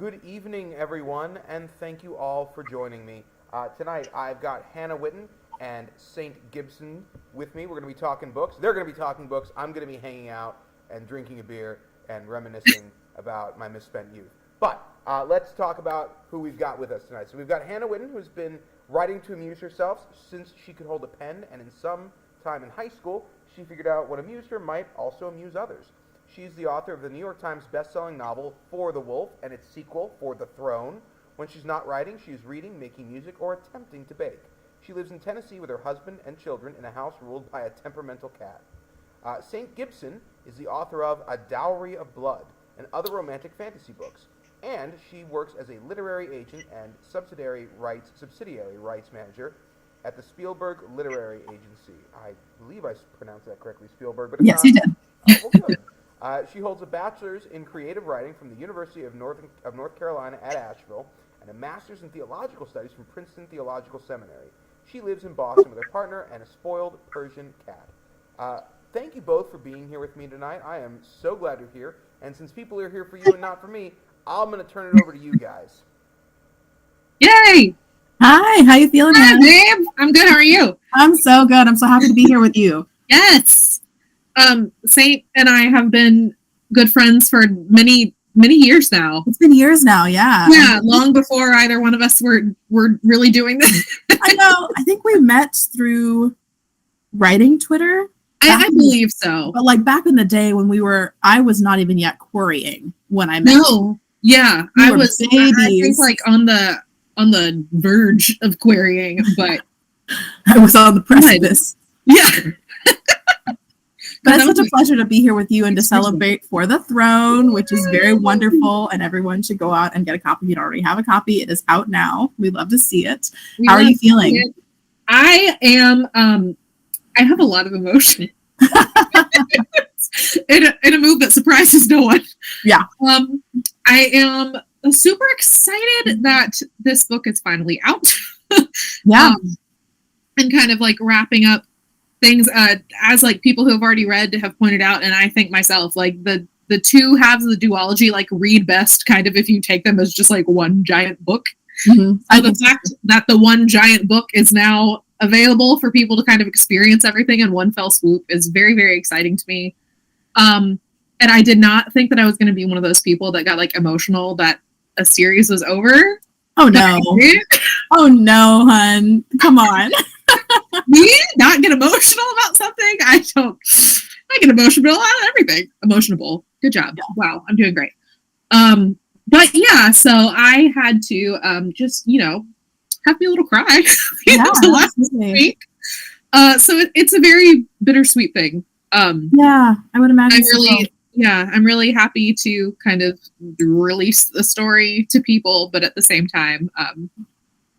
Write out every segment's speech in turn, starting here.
Good evening, everyone, and thank you all for joining me. Tonight, I've got Hannah Whitten and Saint Gibson with me. We're going to be talking books. They're going to be talking books. I'm going to be hanging out and drinking a beer and reminiscing about my misspent youth. But let's talk about who we've got with us tonight. So we've got Hannah Whitten, who's been writing to amuse herself since she could hold a pen, and in some time in high school, she figured out what amused her might also amuse others. She's the author of the New York Times best-selling novel For the Wolf and its sequel, For the Throne. When she's not writing, she's reading, making music, or attempting to bake. She lives in Tennessee with her husband and children in a house ruled by a temperamental cat. St. Gibson is the author of A Dowry of Blood and other romantic fantasy books. And she works as a literary agent and subsidiary rights manager at the Spielberg Literary Agency. I believe I pronounced that correctly, Spielberg. But yes, you did. Well, good. She holds a bachelor's in creative writing from the University of North Carolina at Asheville and a master's in theological studies from Princeton Theological Seminary. She lives in Boston with her partner and a spoiled Persian cat. Thank you both for being here with me tonight. I am so glad you're here. And since people are here for you and not for me, I'm going to turn it over to you guys. Yay! Hi, how you feeling? Hi, babe. I'm good. How are you? I'm so good. I'm so happy to be here with you. Yes. Saint and I have been good friends for many years now. It's been years now, yeah. Yeah, long before either one of us were really doing this. I know. I think we met through writing Twitter. I believe so. But like back in the day when I was not even yet quarrying when I met. No. Yeah. I was babies. I think like on the verge of querying, but I was on the precipice. Yeah. But it's such a pleasure to be here with you and to celebrate For the Throne, which is very wonderful, and everyone should go out and get a copy. If you don't already have a copy, it is out now. We'd love to see it. How are you feeling? I am, I have a lot of emotion. in a move that surprises no one. Yeah. I am super excited that this book is finally out. Yeah. And kind of like wrapping up things as like people who have already read have pointed out, and I think myself, like the two halves of the duology like read best kind of if you take them as just like one giant book. Mm-hmm. So the fact that the one giant book is now available for people to kind of experience everything in one fell swoop is very, very exciting to me. And I did not think that I was going to be one of those people that got like emotional that a series was over. Oh no. Oh no, hun. Come on. Me not get emotional about something? I get emotional about everything. Emotionable. Good job. Yeah. Wow, I'm doing great. But yeah, so I had to just, have me a little cry last week. So it's a very bittersweet thing. Yeah, I would imagine. I'm really happy to kind of release the story to people, but at the same time,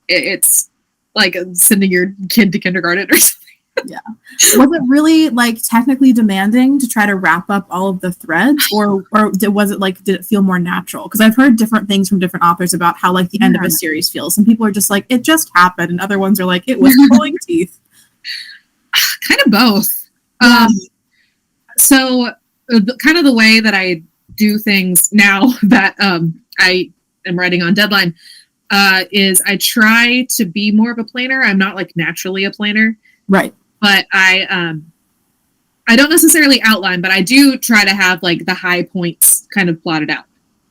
it's like sending your kid to kindergarten or something. Yeah. Was it really like technically demanding to try to wrap up all of the threads, or did it feel more natural? Because I've heard different things from different authors about how like the end of a series feels. Some people are just like, it just happened, and other ones are like, it was pulling teeth. Kind of both. Yeah. So kind of the way that I do things now that I am writing on deadline is I try to be more of a planner. I'm not like naturally a planner. Right. But I don't necessarily outline, but I do try to have like the high points kind of plotted out.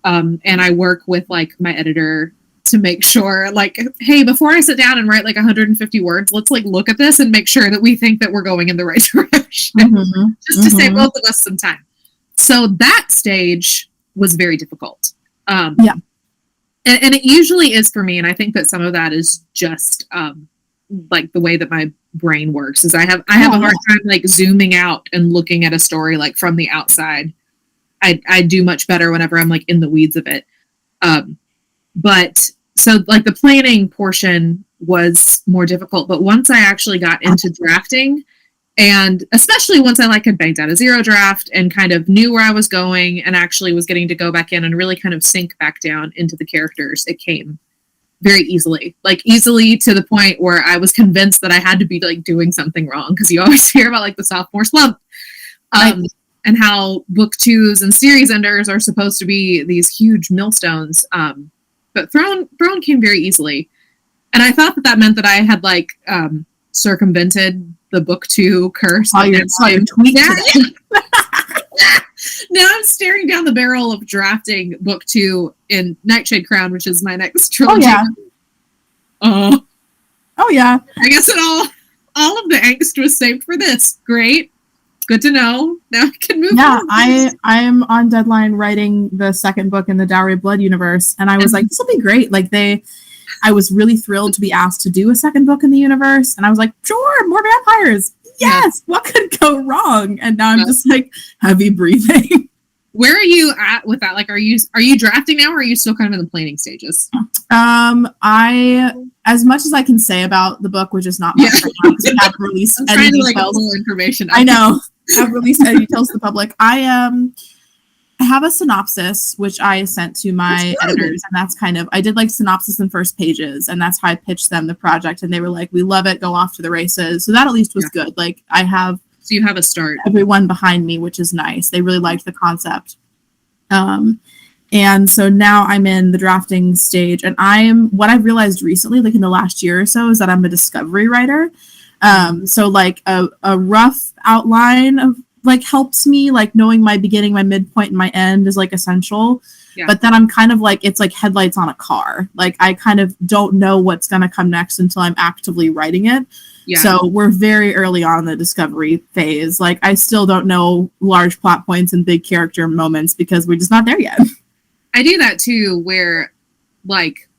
And I work with like my editor to make sure like, hey, before I sit down and write like 150 words, let's like look at this and make sure that we think that we're going in the right direction. Mm-hmm. Just to save both of us some time. So that stage was very difficult. Yeah. And it usually is for me. And I think that some of that is just like the way that my brain works is I have a hard time like zooming out and looking at a story like from the outside. I do much better whenever I'm like in the weeds of it. But so like the planning portion was more difficult. But once I actually got into drafting, and especially once I like had banked out a zero draft and kind of knew where I was going and actually was getting to go back in and really kind of sink back down into the characters, it came very easily to the point where I was convinced that I had to be like doing something wrong, because you always hear about like the sophomore slump. and how book twos and series enders are supposed to be these huge millstones. But Throne came very easily. And I thought that meant that I had like circumvented the book two curse. Saw your tweet today. Now I'm staring down the barrel of drafting book two in Nightshade Crown, which is my next trilogy. Oh yeah. I guess all of the angst was saved for this. Great. Good to know. Now I can move on. I am on deadline writing the second book in the Dowry Blood universe, and I was like, this will be great. Like I was really thrilled to be asked to do a second book in the universe, and I was like, sure, more vampires. Yes, what could go wrong? And now I'm just like heavy breathing. Where are you at with that? Like, are you drafting now, or are you still kind of in the planning stages? I, as much as I can say about the book, which is not much right now, because we haven't released any details. More information. I know. I've released any details to the public. I have a synopsis which I sent to my editors, and that's kind of, I did like synopsis and first pages, and that's how I pitched them the project, and they were like, we love it, go off to the races. So that at least was good. Like so you have a start. Everyone behind me, which is nice. They really liked the concept. And so now I'm in the drafting stage, and what I've realized recently, like in the last year or so, is that I'm a discovery writer. So like a rough outline of like helps me, like knowing my beginning, my midpoint, and my end is like essential. Yeah. But then I'm kind of like, it's like headlights on a car. Like I kind of don't know what's going to come next until I'm actively writing it. Yeah. So we're very early on in the discovery phase. Like I still don't know large plot points and big character moments because we're just not there yet. I do that too, where like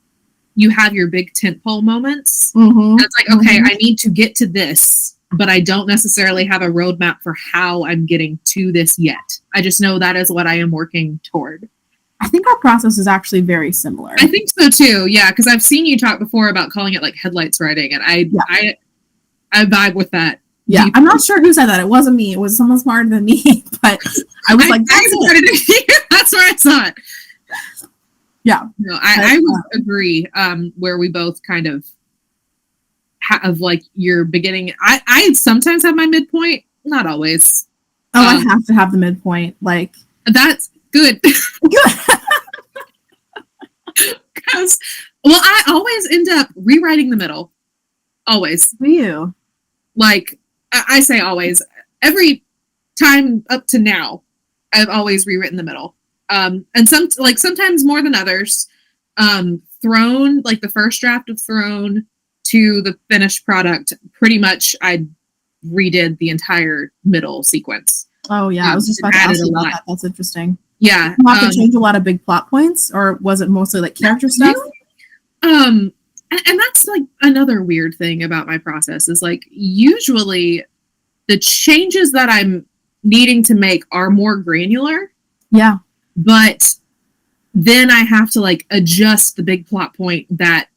you have your big tentpole moments. Mm-hmm. It's like, okay, I need to get to this, but I don't necessarily have a roadmap for how I'm getting to this yet. I just know that is what I am working toward. I think our process is actually very similar. I think so too. Yeah, because I've seen you talk before about calling it like headlights writing, and I vibe with that. Yeah, I'm not sure who said that. It wasn't me. It was someone smarter than me. But I was like, that's where I saw it. Yeah. No, I would agree. Where we both kind of have like your beginning. I sometimes have my midpoint, not always. Oh, I have to have the midpoint. Like that's good. Because I always end up rewriting the middle. Always. For you. Like I say always. Every time up to now, I've always rewritten the middle. And sometimes more than others. Throne, like the first draft of Throne to the finished product, pretty much I redid the entire middle sequence. Oh yeah, I was just about to ask you about that. That's interesting. Yeah. Did you have to change a lot of big plot points, or was it mostly like character stuff? Really. And that's like another weird thing about my process is like usually the changes that I'm needing to make are more granular. Yeah. But then I have to like adjust the big plot point that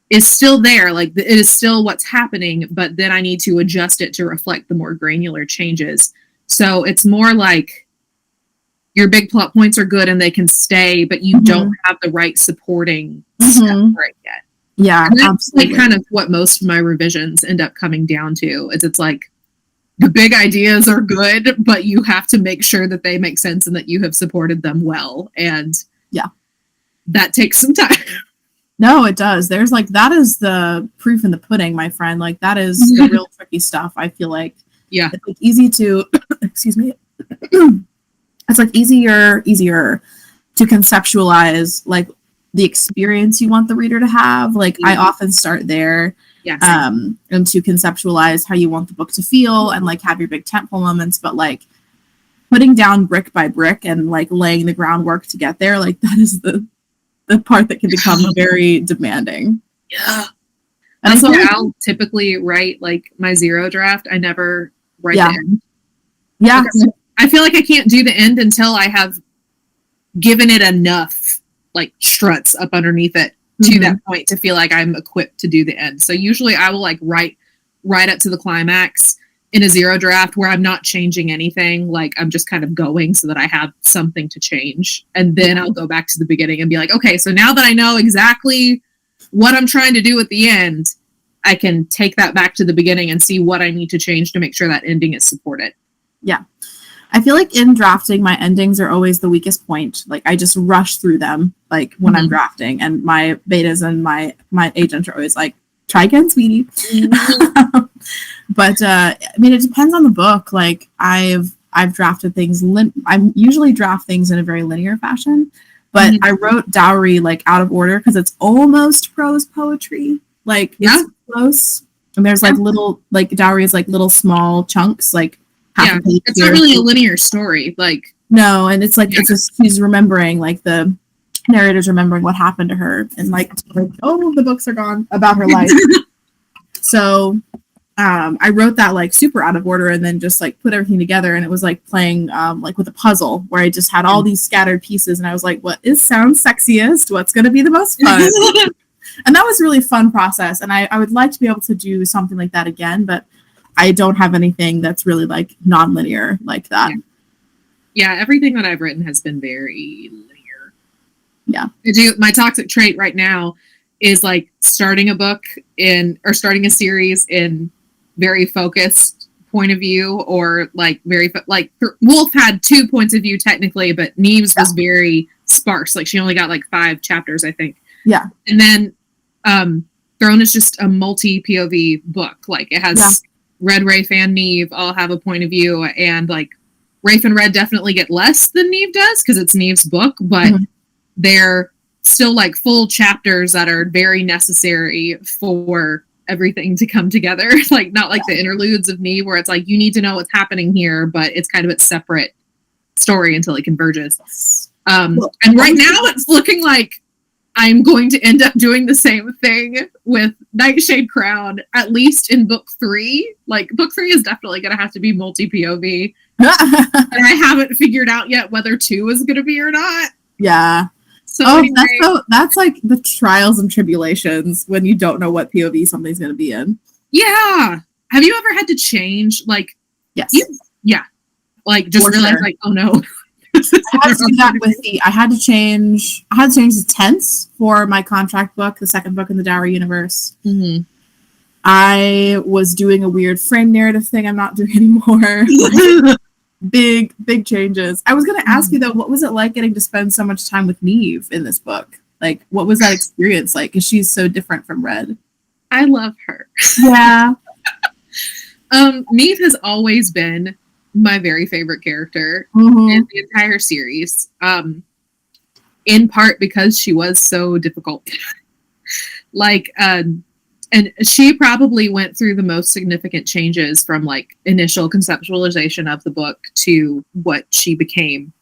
is still there. Like it is still what's happening, but then I need to adjust it to reflect the more granular changes. So it's more like your big plot points are good and they can stay, but you don't have the right supporting stuff right yet. Yeah, and that's absolutely. Like kind of what most of my revisions end up coming down to. It's like the big ideas are good, but you have to make sure that they make sense and that you have supported them well. And that takes some time. No, it does. There's like, that is the proof in the pudding, my friend. Like that is the real tricky stuff. I feel like, it's like easy to, excuse me. It's like easier to conceptualize like the experience you want the reader to have. Like I often start there. Yes. And to conceptualize how you want the book to feel and like have your big tentpole moments, but like putting down brick by brick and like laying the groundwork to get there, like that is the part that can become very demanding. Yeah. And that's why I'll typically write like my zero draft. I never write the end. Yeah. Because I feel like I can't do the end until I have given it enough like struts up underneath it to that point to feel like I'm equipped to do the end. So usually I will like write up to the climax in a zero draft where I'm not changing anything. Like I'm just kind of going so that I have something to change. And then I'll go back to the beginning and be like, okay, so now that I know exactly what I'm trying to do at the end, I can take that back to the beginning and see what I need to change to make sure that ending is supported. Yeah. I feel like in drafting, my endings are always the weakest point. Like I just rush through them, like when I'm drafting, and my betas and my agent are always like, "Try again, sweetie." But I mean, it depends on the book. Like I've drafted things. I usually draft things in a very linear fashion, but I wrote Dowry like out of order because it's almost prose poetry. Like it's close, and there's like little like Dowry is like little small chunks, like. It's not really a linear story, like no, and it's like it's just she's remembering, like the narrator's remembering what happened to her, and like oh, the books are gone about her life. So I wrote that like super out of order, and then just like put everything together, and it was like playing like with a puzzle where I just had all these scattered pieces, and I was like, what sounds sexiest? What's going to be the most fun? And that was a really fun process, and I would like to be able to do something like that again, but I don't have anything that's really like non-linear like that. Yeah, everything that I've written has been very linear. Yeah. My toxic trait right now is like starting a book or starting a series in very focused point of view, or like Wolf had 2 points of view technically, but Neve's was very sparse. Like she only got like 5 chapters, I think. Yeah. And then Throne is just a multi POV book. Like it has Red, Rafe, and Neve all have a point of view, and like Rafe and Red definitely get less than Neve does because it's Neve's book, but they're still like full chapters that are very necessary for everything to come together. Like not like the interludes of Neve where it's like you need to know what's happening here, but it's kind of a separate story until it converges. And right now it's looking like I'm going to end up doing the same thing with Nightshade Crown, at least in book 3. Like, book 3 is definitely going to have to be multi-POV. And I haven't figured out yet whether 2 is going to be or not. Yeah. So anyway, that's like the trials and tribulations when you don't know what POV something's going to be in. Yeah. Have you ever had to change, like... Yes. Like, just realize, like, oh no... I had to do that with I had to change the tense for my contract book, the second book in the Dowry universe. I was doing a weird frame narrative thing I'm not doing anymore. big changes. I was going to ask you though, what was it like getting to spend so much time with Neve in this book? Like, what was that experience like? Because she's so different from Red. I love her. Yeah. Neve has always been my very favorite character in the entire series, in part because she was so difficult. Like and she probably went through the most significant changes from like initial conceptualization of the book to what she became,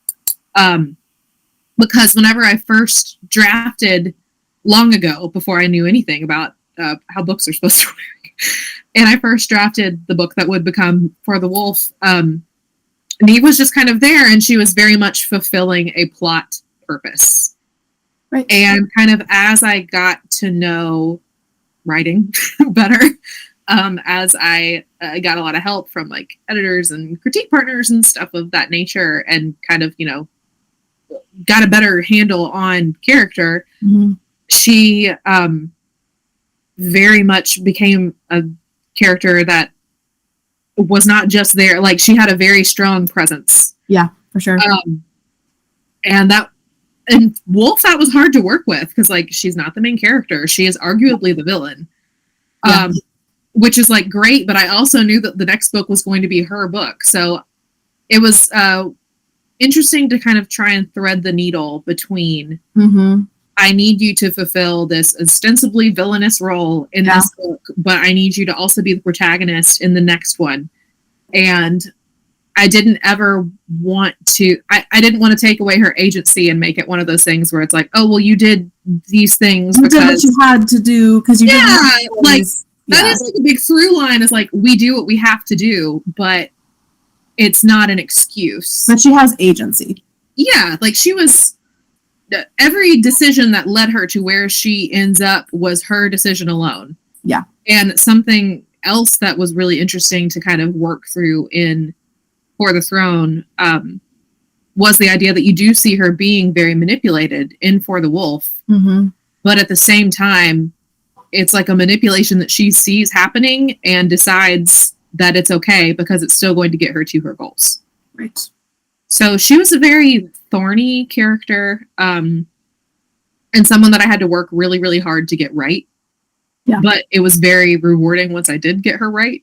because whenever I first drafted long ago, before I knew anything about how books are supposed to work, and I first drafted the book that would become For the Wolf, Neve was just kind of there, and she was very much fulfilling a plot purpose. Right. And kind of as I got to know writing better, as I got a lot of help from like editors and critique partners and stuff of that nature, and kind of, got a better handle on character, she very much became a character that was not just there. Like she had a very strong presence. Yeah, for sure. And Wolf, that was hard to work with because like she's not the main character. She is arguably the villain, which is like great. But I also knew that the next book was going to be her book, so it was interesting to kind of try and thread the needle between. I need you to fulfill this ostensibly villainous role in this book, but I need you to also be the protagonist in the next one. And I didn't ever want to, I didn't want to take away her agency and make it one of those things where it's like, oh, well, you did these things because did what you had to do because you that is like a big through line, is like, we do what we have to do, but it's not an excuse. But she has agency. Yeah, like she was, every decision that led her to where she ends up was her decision alone. Yeah. And something else that was really interesting to kind of work through in For the Throne was the idea that you do see her being very manipulated in For the Wolf. But at the same time, it's like a manipulation that she sees happening and decides that it's okay because it's still going to get her to her goals. Right. So she was a very thorny character, and someone that I had to work really, really hard to get right. Yeah. But it was very rewarding once I did get her right.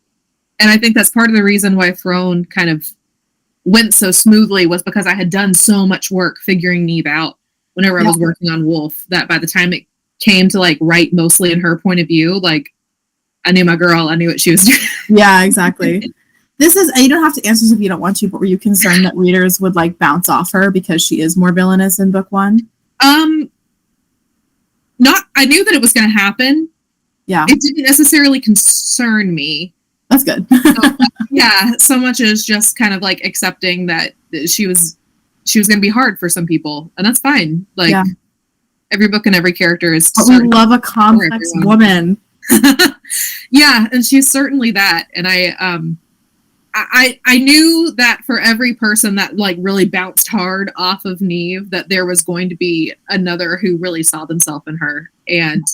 And I think that's part of the reason why Throne kind of went so smoothly, was because I had done so much work figuring Neve out whenever I was working on Wolf, that by the time it came to like write mostly in her point of view, like I knew my girl, I knew what she was doing. Yeah, exactly. This is, you don't have to answer this if you don't want to, but were you concerned that readers would like bounce off her because she is more villainous in book one? Not, I knew that it was going to happen. Yeah. It didn't necessarily concern me. That's good. So, yeah, so much as just kind of like accepting that she was going to be hard for some people, and that's fine. Like every book and every character is. But we love a complex woman. Yeah, and she's certainly that. And I knew that for every person that like really bounced hard off of Neve, that there was going to be another who really saw themselves in her, and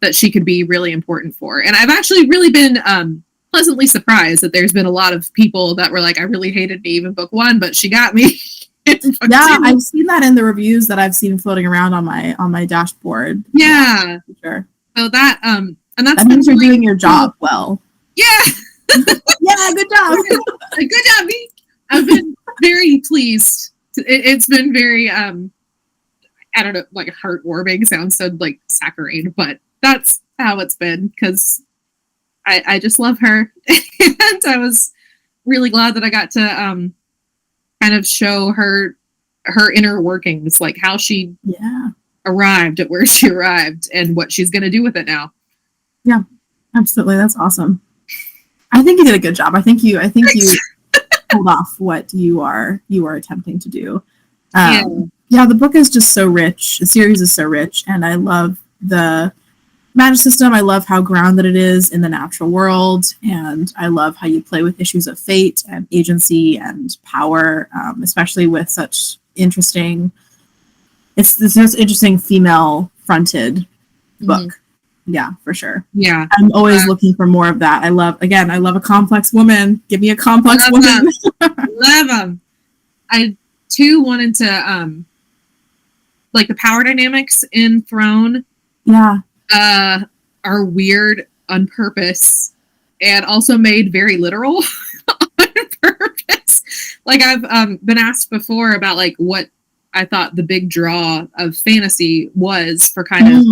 that she could be really important for. And I've actually really been pleasantly surprised that there's been a lot of people that were like, I really hated Neve in book one, but she got me. Yeah, I've seen that in the reviews that I've seen floating around on my dashboard. Yeah, for sure. So that and that means you're doing your job well. Yeah. Yeah, good job. Good job, me. I've been very pleased. It's been very I don't know, like heartwarming sounds so like saccharine, but that's how it's been, because I just love her. And I was really glad that I got to kind of show her inner workings, like how she arrived at where she arrived and what she's going to do with it now. Yeah, absolutely. That's awesome. I think you did a good job. I think you pulled off what you are attempting to do. Yeah, the book is just so rich. The series is so rich, and I love the magic system. I love how grounded it is in the natural world, and I love how you play with issues of fate and agency and power, especially with such interesting. It's this most interesting female-fronted book. Yeah, for sure. Yeah, I'm always looking for more of that. I love a complex woman. Give me a complex woman. Love them. I too wanted to like the power dynamics in Throne. Yeah. Are weird on purpose, and also made very literal on purpose. Like I've been asked before about like what I thought the big draw of fantasy was for kind of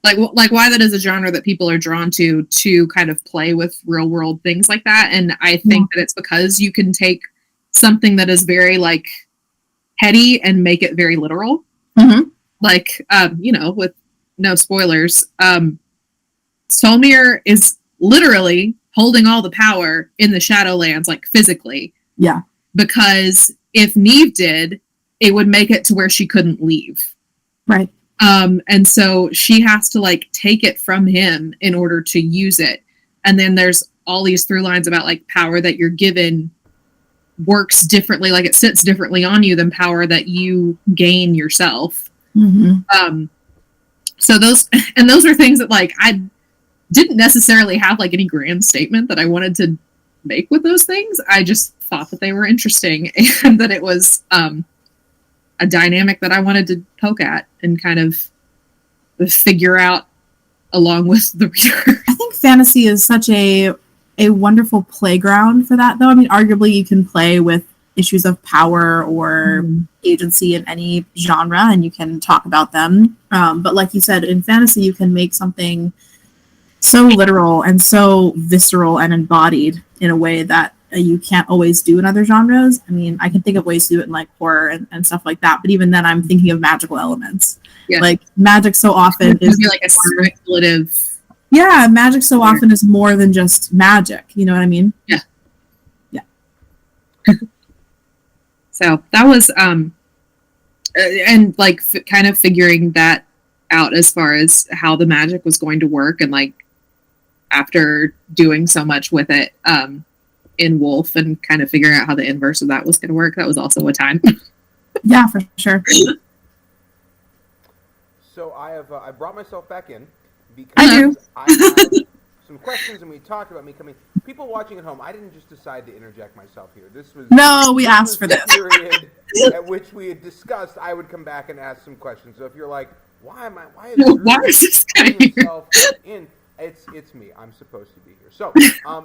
like why that is a genre that people are drawn to kind of play with real world things like that. And I think that it's because you can take something that is very like heady and make it very literal. Like with no spoilers, Solmir is literally holding all the power in the Shadowlands, like physically. Yeah. Because if Neve did, it would make it to where she couldn't leave. Right. And so she has to like take it from him in order to use it. And then there's all these through lines about like power that you're given works differently, like it sits differently on you than power that you gain yourself. So those are things that like I didn't necessarily have like any grand statement that I wanted to make with those things. I just thought that they were interesting and that it was a dynamic that I wanted to poke at and kind of figure out along with the reader. I think fantasy is such a wonderful playground for that, though. I mean, arguably you can play with issues of power or agency in any genre and you can talk about them. But like you said, in fantasy, you can make something so literal and so visceral and embodied in a way that you can't always do in other genres. I mean, I can think of ways to do it in like horror and stuff like that. But even then, I'm thinking of magical elements. Yeah. Like magic so often is like a speculative. Yeah, magic so often is more than just magic. You know what I mean? Yeah. Yeah. So that was and like kind of figuring that out as far as how the magic was going to work, and like after doing so much with it in Wolf and kind of figuring out how the inverse of that was going to work, that was also a time. Yeah, for sure. So I brought myself back in because I do. I have some questions, and we talked about me coming. People watching at home, I didn't just decide to interject myself here. We asked for the this. period at which we had discussed I would come back and ask some questions. So if you're like, why is this guy here? In? It's me. I'm supposed to be here. So,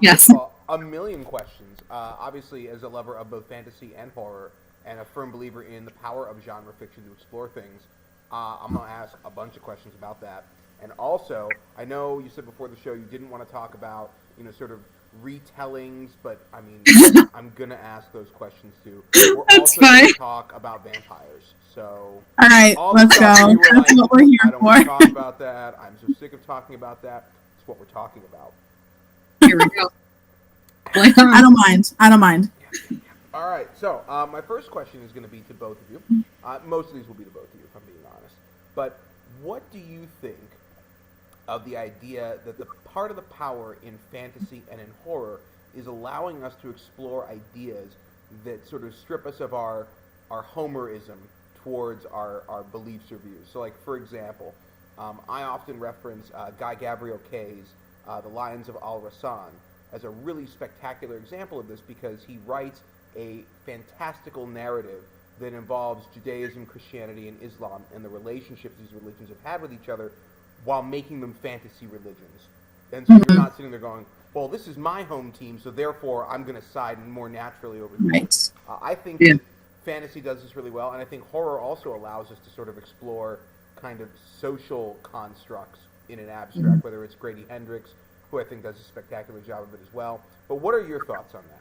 Yes. first of all, a million questions. Obviously, as a lover of both fantasy and horror, and a firm believer in the power of genre fiction to explore things, I'm going to ask a bunch of questions about that. And also, I know you said before the show you didn't want to talk about, sort of retellings, but I mean, I'm going to ask those questions too. We're also going to talk about vampires. So, all right, let's go. That's what we're here I don't for. want to talk about that. I'm so sick of talking about that. It's what we're talking about. Here we go. I don't mind. All right, so my first question is going to be to both of you. Most of these will be to both of you, if I'm being honest. But what do you think of the idea that the part of the power in fantasy and in horror is allowing us to explore ideas that sort of strip us of our Homerism towards our beliefs or views? So, like, for example, I often reference Guy Gabriel Kay's The Lions of Al-Rassan as a really spectacular example of this, because he writes a fantastical narrative that involves Judaism, Christianity, and Islam and the relationships these religions have had with each other while making them fantasy religions. And so you're not sitting there going, well, this is my home team, so therefore I'm going to side more naturally over here. Right. I think that fantasy does this really well, and I think horror also allows us to sort of explore kind of social constructs in an abstract, whether it's Grady Hendrix, who I think does a spectacular job of it as well. But what are your thoughts on that?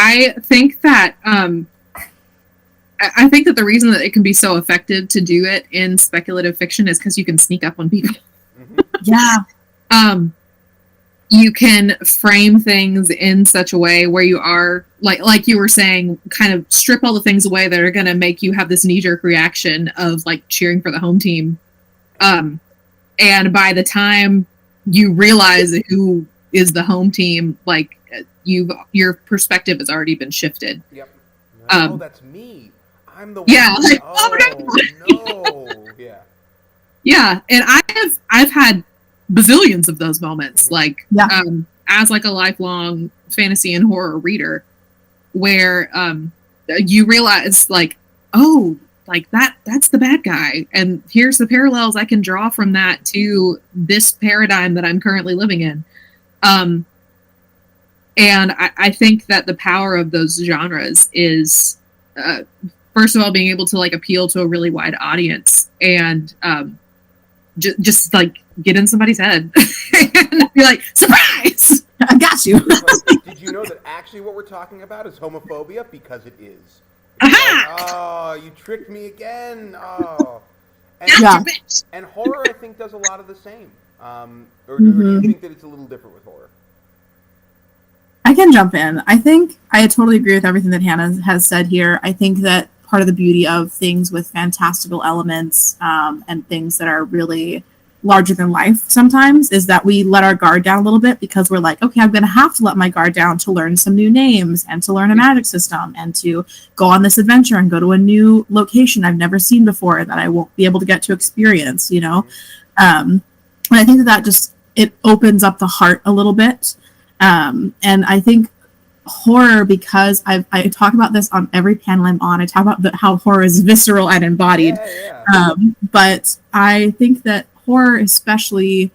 I think that I think that the reason that it can be so effective to do it in speculative fiction is because you can sneak up on people. Yeah. You can frame things in such a way where you are, like you were saying, kind of strip all the things away that are going to make you have this knee-jerk reaction of like cheering for the home team. And by the time you realize who is the home team, like your perspective has already been shifted. Yep. That's me. I'm the one. Yeah. Like, no. Yeah. Yeah, and I've had bazillions of those moments, like as like a lifelong fantasy and horror reader, where you realize like, oh, like that's the bad guy, and here's the parallels I can draw from that to this paradigm that I'm currently living in. And I think that the power of those genres is first of all being able to like appeal to a really wide audience, and just like get in somebody's head and be like, surprise! I got you. Did you know that actually what we're talking about is homophobia? Because it is. Aha! Like, oh, you tricked me again. Oh. And horror, I think, does a lot of the same. Or do you think that it's a little different with horror? I can jump in. I think I totally agree with everything that Hannah has said here. I think that part of the beauty of things with fantastical elements and things that are really larger than life sometimes is that we let our guard down a little bit, because we're like, okay, I'm going to have to let my guard down to learn some new names and to learn a magic system and to go on this adventure and go to a new location I've never seen before that I won't be able to get to experience, you know? And I think that just, it opens up the heart a little bit. And I think horror, because I talk about this on every panel I'm on, I talk about how horror is visceral and embodied. But I think that horror especially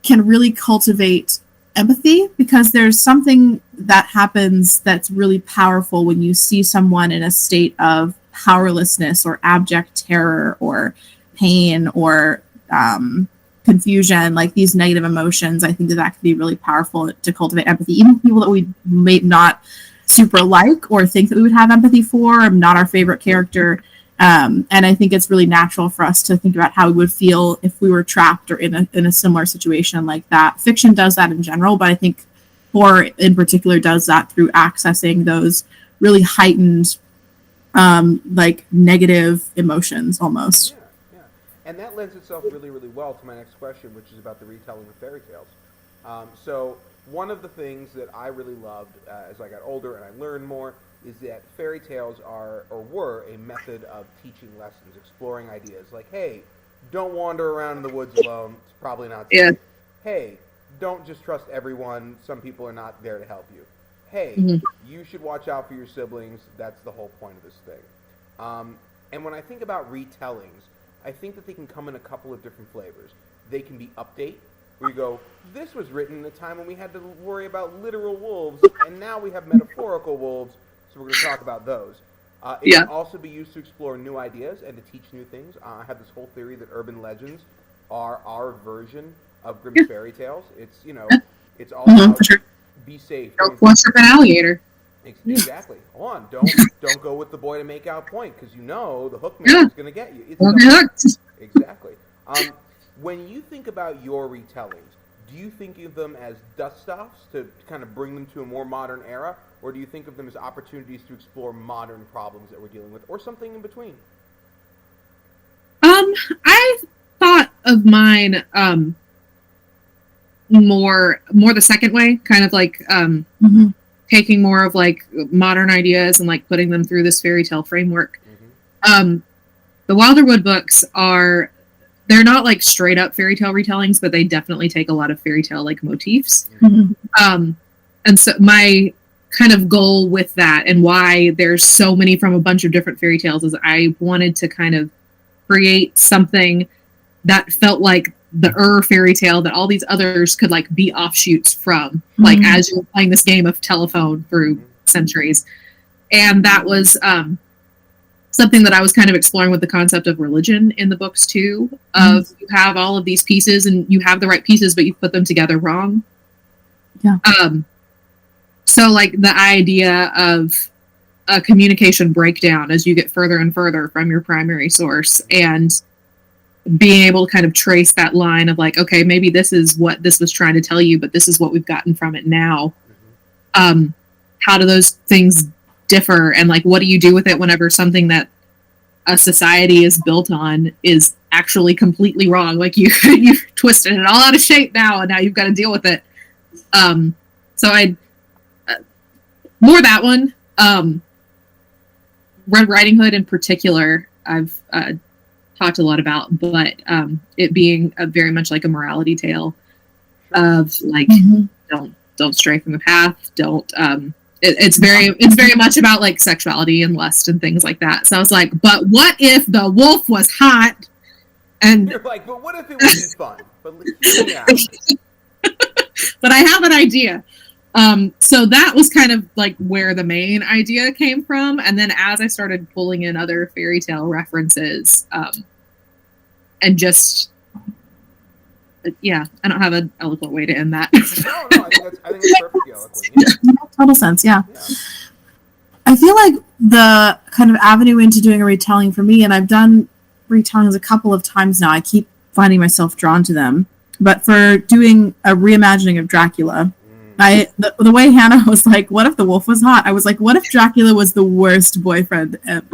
can really cultivate empathy, because there's something that happens that's really powerful when you see someone in a state of powerlessness or abject terror or pain or confusion, like these negative emotions. I think that can be really powerful to cultivate empathy, even people that we may not super like or think that we would have empathy for, not our favorite character. And I think it's really natural for us to think about how we would feel if we were trapped or in a similar situation like that. Fiction does that in general, but I think horror in particular does that through accessing those really heightened, like negative emotions almost. Yeah. And that lends itself really, really well to my next question, which is about the retelling of fairy tales. So one of the things that I really loved as I got older and I learned more is that fairy tales are, or were, a method of teaching lessons, exploring ideas. Like, hey, don't wander around in the woods alone. It's probably not safe. hey, don't just trust everyone. Some people are not there to help you. Hey, you should watch out for your siblings. That's the whole point of this thing. And when I think about retellings, I think that they can come in a couple of different flavors. They can be update, where you go, this was written in a time when we had to worry about literal wolves, and now we have metaphorical wolves, so we're going to talk about those. It can also be used to explore new ideas and to teach new things. I have this whole theory that urban legends are our version of Grimm's fairy tales. It's, it's all about be safe. Don't worship an alligator. Exactly. Hold on. Don't go with the boy to make out point, because the hook man is going to get you. It's exactly. When you think about your retellings, do you think of them as dust-offs to kind of bring them to a more modern era, or do you think of them as opportunities to explore modern problems that we're dealing with, or something in between? I thought of mine more the second way, kind of like taking more of like modern ideas and like putting them through this fairy tale framework. The Wilderwood books they're not like straight up fairy tale retellings, but they definitely take a lot of fairy tale like motifs. And so my kind of goal with that, and why there's so many from a bunch of different fairy tales, is I wanted to kind of create something that felt like the fairy tale that all these others could like be offshoots from, like as you're playing this game of telephone through centuries. And that was something that I was kind of exploring with the concept of religion in the books too, of you have all of these pieces and you have the right pieces, but you put them together wrong. So like the idea of a communication breakdown as you get further and further from your primary source, and being able to kind of trace that line of like, okay, maybe this is what this was trying to tell you, but this is what we've gotten from it now. How do those things differ, and like what do you do with it whenever something that a society is built on is actually completely wrong? Like you've twisted it all out of shape now, and now you've got to deal with it. So I more that one. Red Riding Hood in particular, I've talked a lot about, but it being very much like a morality tale of like don't stray from the path, don't it's very much about like sexuality and lust and things like that. So I was like, but what if the wolf was hot? And you're like, but what if it wasn't fun? But but I have an idea. So that was kind of like where the main idea came from. And then as I started pulling in other fairy tale references, and just, I don't have an eloquent way to end that. No, I think that's perfectly eloquent. Yeah. Total sense, yeah. I feel like the kind of avenue into doing a retelling for me, and I've done retellings a couple of times now, I keep finding myself drawn to them, but for doing a reimagining of Dracula, the way Hannah was like, what if the wolf was hot? I was like, what if Dracula was the worst boyfriend ever?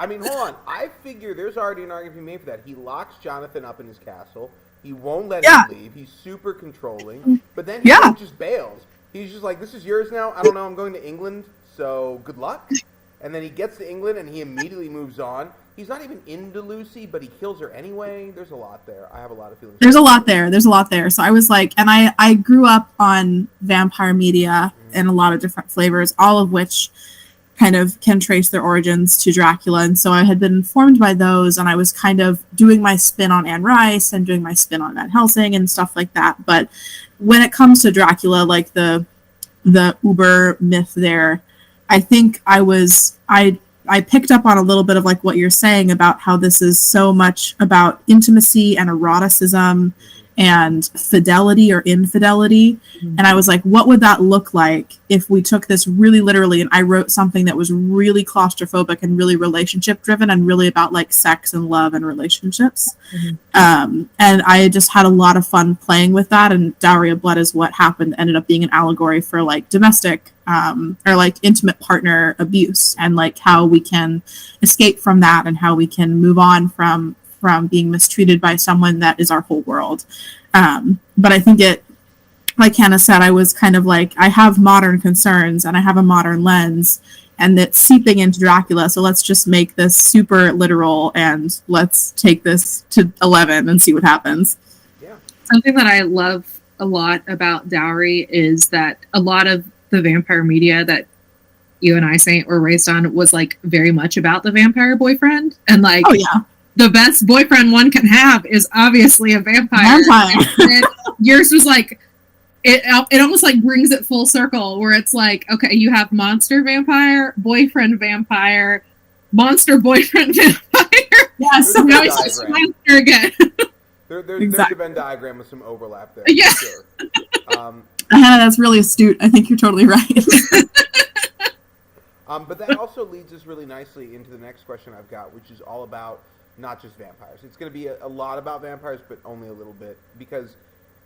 I mean, hold on. I figure there's already an argument to be made for that. He locks Jonathan up in his castle. He won't let him leave. He's super controlling. But then he just bails. He's just like, this is yours now. I don't know. I'm going to England, so good luck. And then he gets to England, and he immediately moves on. He's not even into Lucy, but he kills her anyway. There's a lot there. I have a lot of feelings. There's a lot there. So I was like, and I grew up on vampire media in a lot of different flavors, all of which kind of can trace their origins to Dracula. And so I had been informed by those, and I was kind of doing my spin on Anne Rice and doing my spin on Van Helsing and stuff like that. But when it comes to Dracula, like the uber myth there, I think I picked up on a little bit of like what you're saying about how this is so much about intimacy and eroticism and fidelity or infidelity. And I was like, what would that look like if we took this really literally and I wrote something that was really claustrophobic and really relationship driven and really about like sex and love and relationships. And I just had a lot of fun playing with that, and Dowry of Blood is what happened, ended up being an allegory for like domestic or like intimate partner abuse, and like how we can escape from that and how we can move on from being mistreated by someone that is our whole world. But I think it, like Hannah said, I was kind of like, I have modern concerns and I have a modern lens, and that's seeping into Dracula. So let's just make this super literal and let's take this to 11 and see what happens. Yeah. Something that I love a lot about Dowry is that a lot of the vampire media that you and I, Saint, were raised on was like very much about the vampire boyfriend. And like, oh yeah, the best boyfriend one can have is obviously a vampire. And yours was like, it almost like brings it full circle where it's like, okay, you have monster vampire, boyfriend vampire, monster boyfriend vampire. Yeah, so now it's just monster again. There's a Venn diagram with some overlap there. Yeah. For sure. Hannah, that's really astute. I think you're totally right. But that also leads us really nicely into the next question I've got, which is all about not just vampires. It's going to be a lot about vampires, but only a little bit, because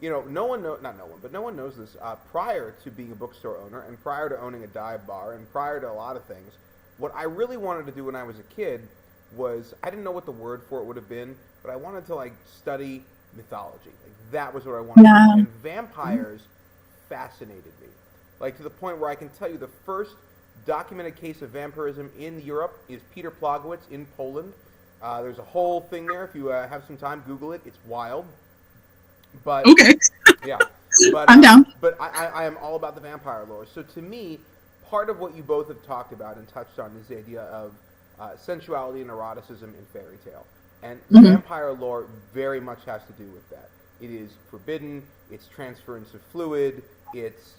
no one knows this. Prior to being a bookstore owner, and prior to owning a dive bar, and prior to a lot of things, what I really wanted to do when I was a kid was, I didn't know what the word for it would have been, but I wanted to like study mythology. Like that was what I wanted to do. And vampires fascinated me, like to the point where I can tell you the first documented case of vampirism in Europe is Peter Plagowitz in Poland. There's a whole thing there. If you have some time, Google it. It's wild. But okay. Yeah. But, I'm down. But I am all about the vampire lore. So to me, part of what you both have talked about and touched on is the idea of sensuality and eroticism in fairy tale. And vampire lore very much has to do with that. It is forbidden. It's transference of fluid. It's,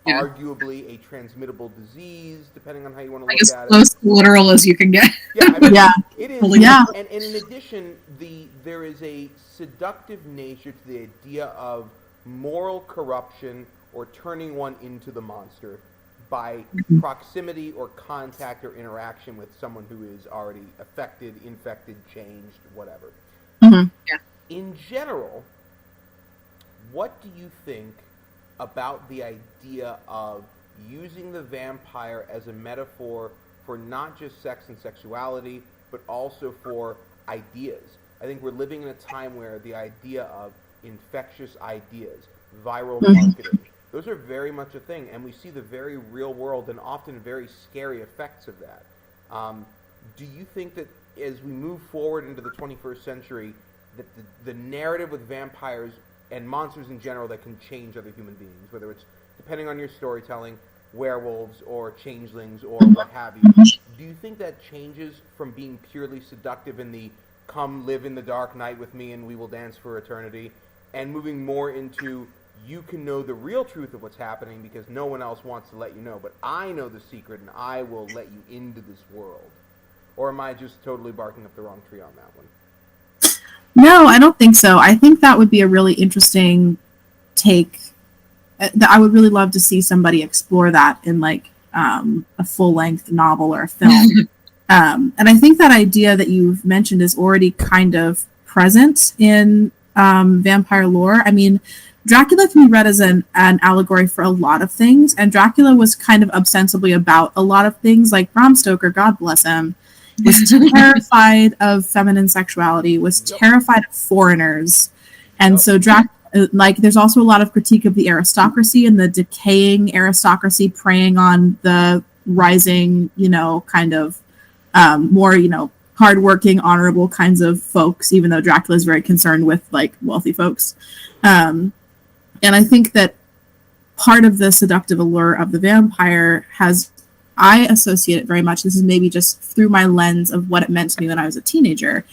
arguably a transmittable disease, depending on how you want to look at it. As close to literal as you can get. Yeah, I mean, yeah. It is. Yeah. And in addition, there is a seductive nature to the idea of moral corruption or turning one into the monster by proximity or contact or interaction with someone who is already affected, infected, changed, whatever. Yeah. In general, what do you think about the idea of using the vampire as a metaphor for not just sex and sexuality, but also for ideas? I think we're living in a time where the idea of infectious ideas, viral marketing, those are very much a thing, and we see the very real world and often very scary effects of that. Do you think that as we move forward into the 21st century, that the narrative with vampires and monsters in general that can change other human beings, whether it's, depending on your storytelling, werewolves or changelings or what have you, do you think that changes from being purely seductive in the come live in the dark night with me and we will dance for eternity, and moving more into you can know the real truth of what's happening because no one else wants to let you know, but I know the secret and I will let you into this world? Or am I just totally barking up the wrong tree on that one? No, I don't think so. I think that would be a really interesting take. I would really love to see somebody explore that in like a full-length novel or a film. And I think that idea that you've mentioned is already kind of present in vampire lore. I mean, Dracula can be read as an allegory for a lot of things, and Dracula was kind of ostensibly about a lot of things, like Bram Stoker, God bless him, was terrified of feminine sexuality, was terrified of foreigners. And so there's also a lot of critique of the aristocracy and the decaying aristocracy preying on the rising, kind of more, hardworking, honorable kinds of folks, even though Dracula is very concerned with like wealthy folks. And I think that part of the seductive allure of the vampire I associate it very much. This is maybe just through my lens of what it meant to me when I was a teenager.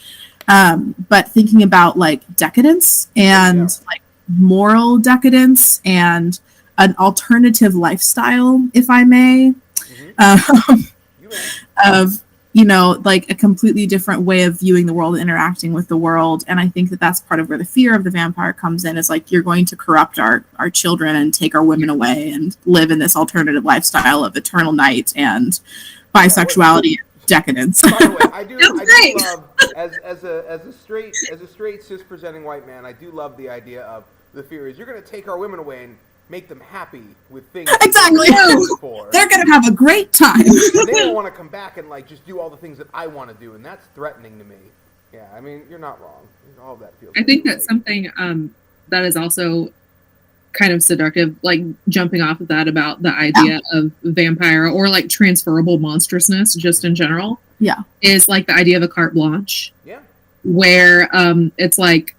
But thinking about like decadence and like moral decadence and an alternative lifestyle, if I may, of, like a completely different way of viewing the world and interacting with the world. And I think that that's part of where the fear of the vampire comes in, is like, you're going to corrupt our children and take our women away and live in this alternative lifestyle of eternal night and bisexuality and decadence. By the way, I do love, as a straight cis presenting white man, I do love the idea of the fear is you're going to take our women away and make them happy with things. Exactly. They're going to have a great time. And they don't want to come back and like just do all the things that I want to do, and that's threatening to me. Yeah, I mean, you're not wrong. All of that feels. I think that's something that is also kind of seductive, like jumping off of that about the idea of vampire or like transferable monstrousness just in general. Yeah. Is like the idea of a carte blanche. Yeah. Where it's like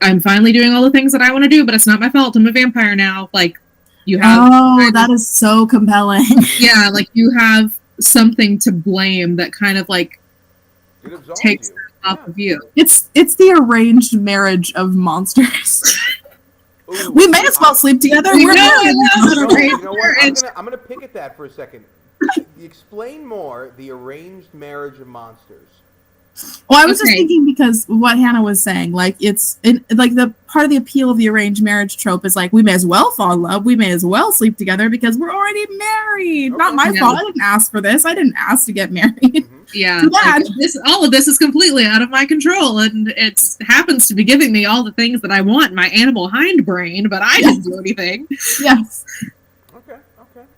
I'm finally doing all the things that I want to do, but it's not my fault. I'm a vampire now. Like, you have... Oh, that is so compelling. Yeah, like, you have something to blame that kind of, like, takes that off of you. It's the arranged marriage of monsters. Ooh, we may as well sleep together. I'm gonna pick at that for a second. Explain more the arranged marriage of monsters. Well, I was just thinking because what Hannah was saying, like like the part of the appeal of the arranged marriage trope is like we may as well fall in love, we may as well sleep together because we're already married. Okay. Not my fault. I didn't ask for this. I didn't ask to get married. Mm-hmm. Yeah, like, all of this is completely out of my control, and it happens to be giving me all the things that I want in my animal hindbrain, but I didn't do anything. Yes. Okay,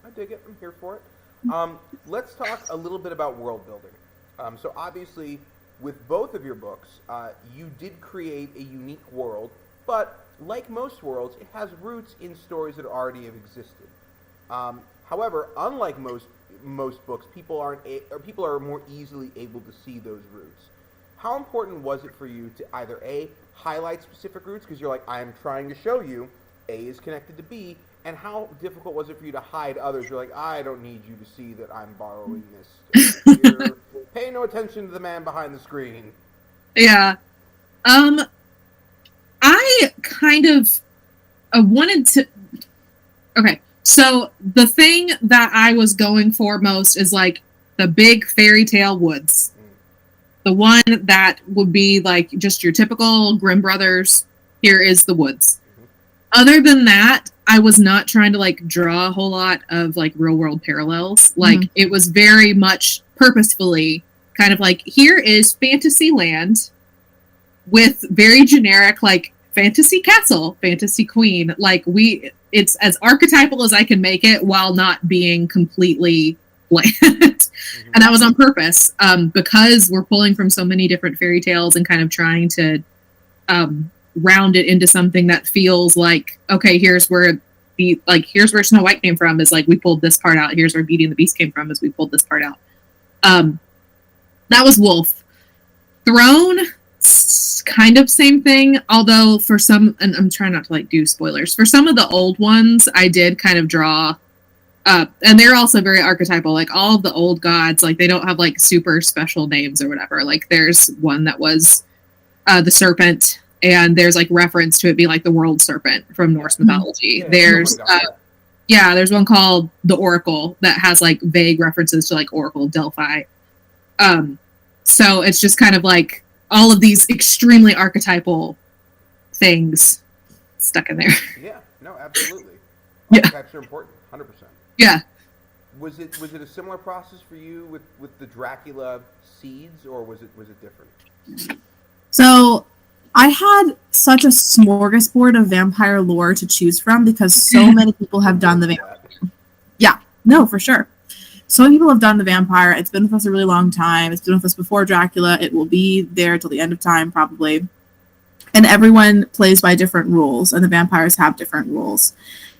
I dig it. I'm here for it. Let's talk a little bit about world building. So obviously, with both of your books, you did create a unique world, but like most worlds, it has roots in stories that already have existed. However, unlike most books, people are more easily able to see those roots. How important was it for you to either A, highlight specific roots, because you're like, I am trying to show you A is connected to B, and how difficult was it for you to hide others? You're like, I don't need you to see that I'm borrowing this. Pay no attention to the man behind the screen. Yeah. I kind of wanted to... Okay, so the thing that I was going for most is, like, the big fairy tale woods. The one that would be, like, just your typical Grimm Brothers, here is the woods. Other than that, I was not trying to, like, draw a whole lot of, like, real-world parallels. Like, it was very much purposefully kind of like, here is fantasy land with very generic, like, fantasy castle, fantasy queen. Like, it's as archetypal as I can make it while not being completely bland. And that was on purpose, because we're pulling from so many different fairy tales and kind of trying to round it into something that feels like, okay, here's where Snow White came from, is like we pulled this part out. Here's where Beauty and the Beast came from, is we pulled this part out. That was Wolf. Throne, kind of same thing, although for some, and I'm trying not to like do spoilers, for some of the old ones I did kind of draw, and they're also very archetypal. Like all of the old gods, like they don't have like super special names or whatever. Like there's one that was the serpent, and there's like reference to it being like the world serpent from Norse mythology. There's there's one called the Oracle that has like vague references to like Oracle of Delphi. So it's just kind of like all of these extremely archetypal things stuck in there. Yeah, no, absolutely. Yeah, that's important, 100%. Yeah. Was it a similar process for you with the Dracula seeds, or was it different? So I had such a smorgasbord of vampire lore to choose from because so many people have done the vampire. Yeah, no, for sure. So many people have done the vampire. It's been with us a really long time. It's been with us before Dracula. It will be there till the end of time, probably. And everyone plays by different rules, and the vampires have different rules.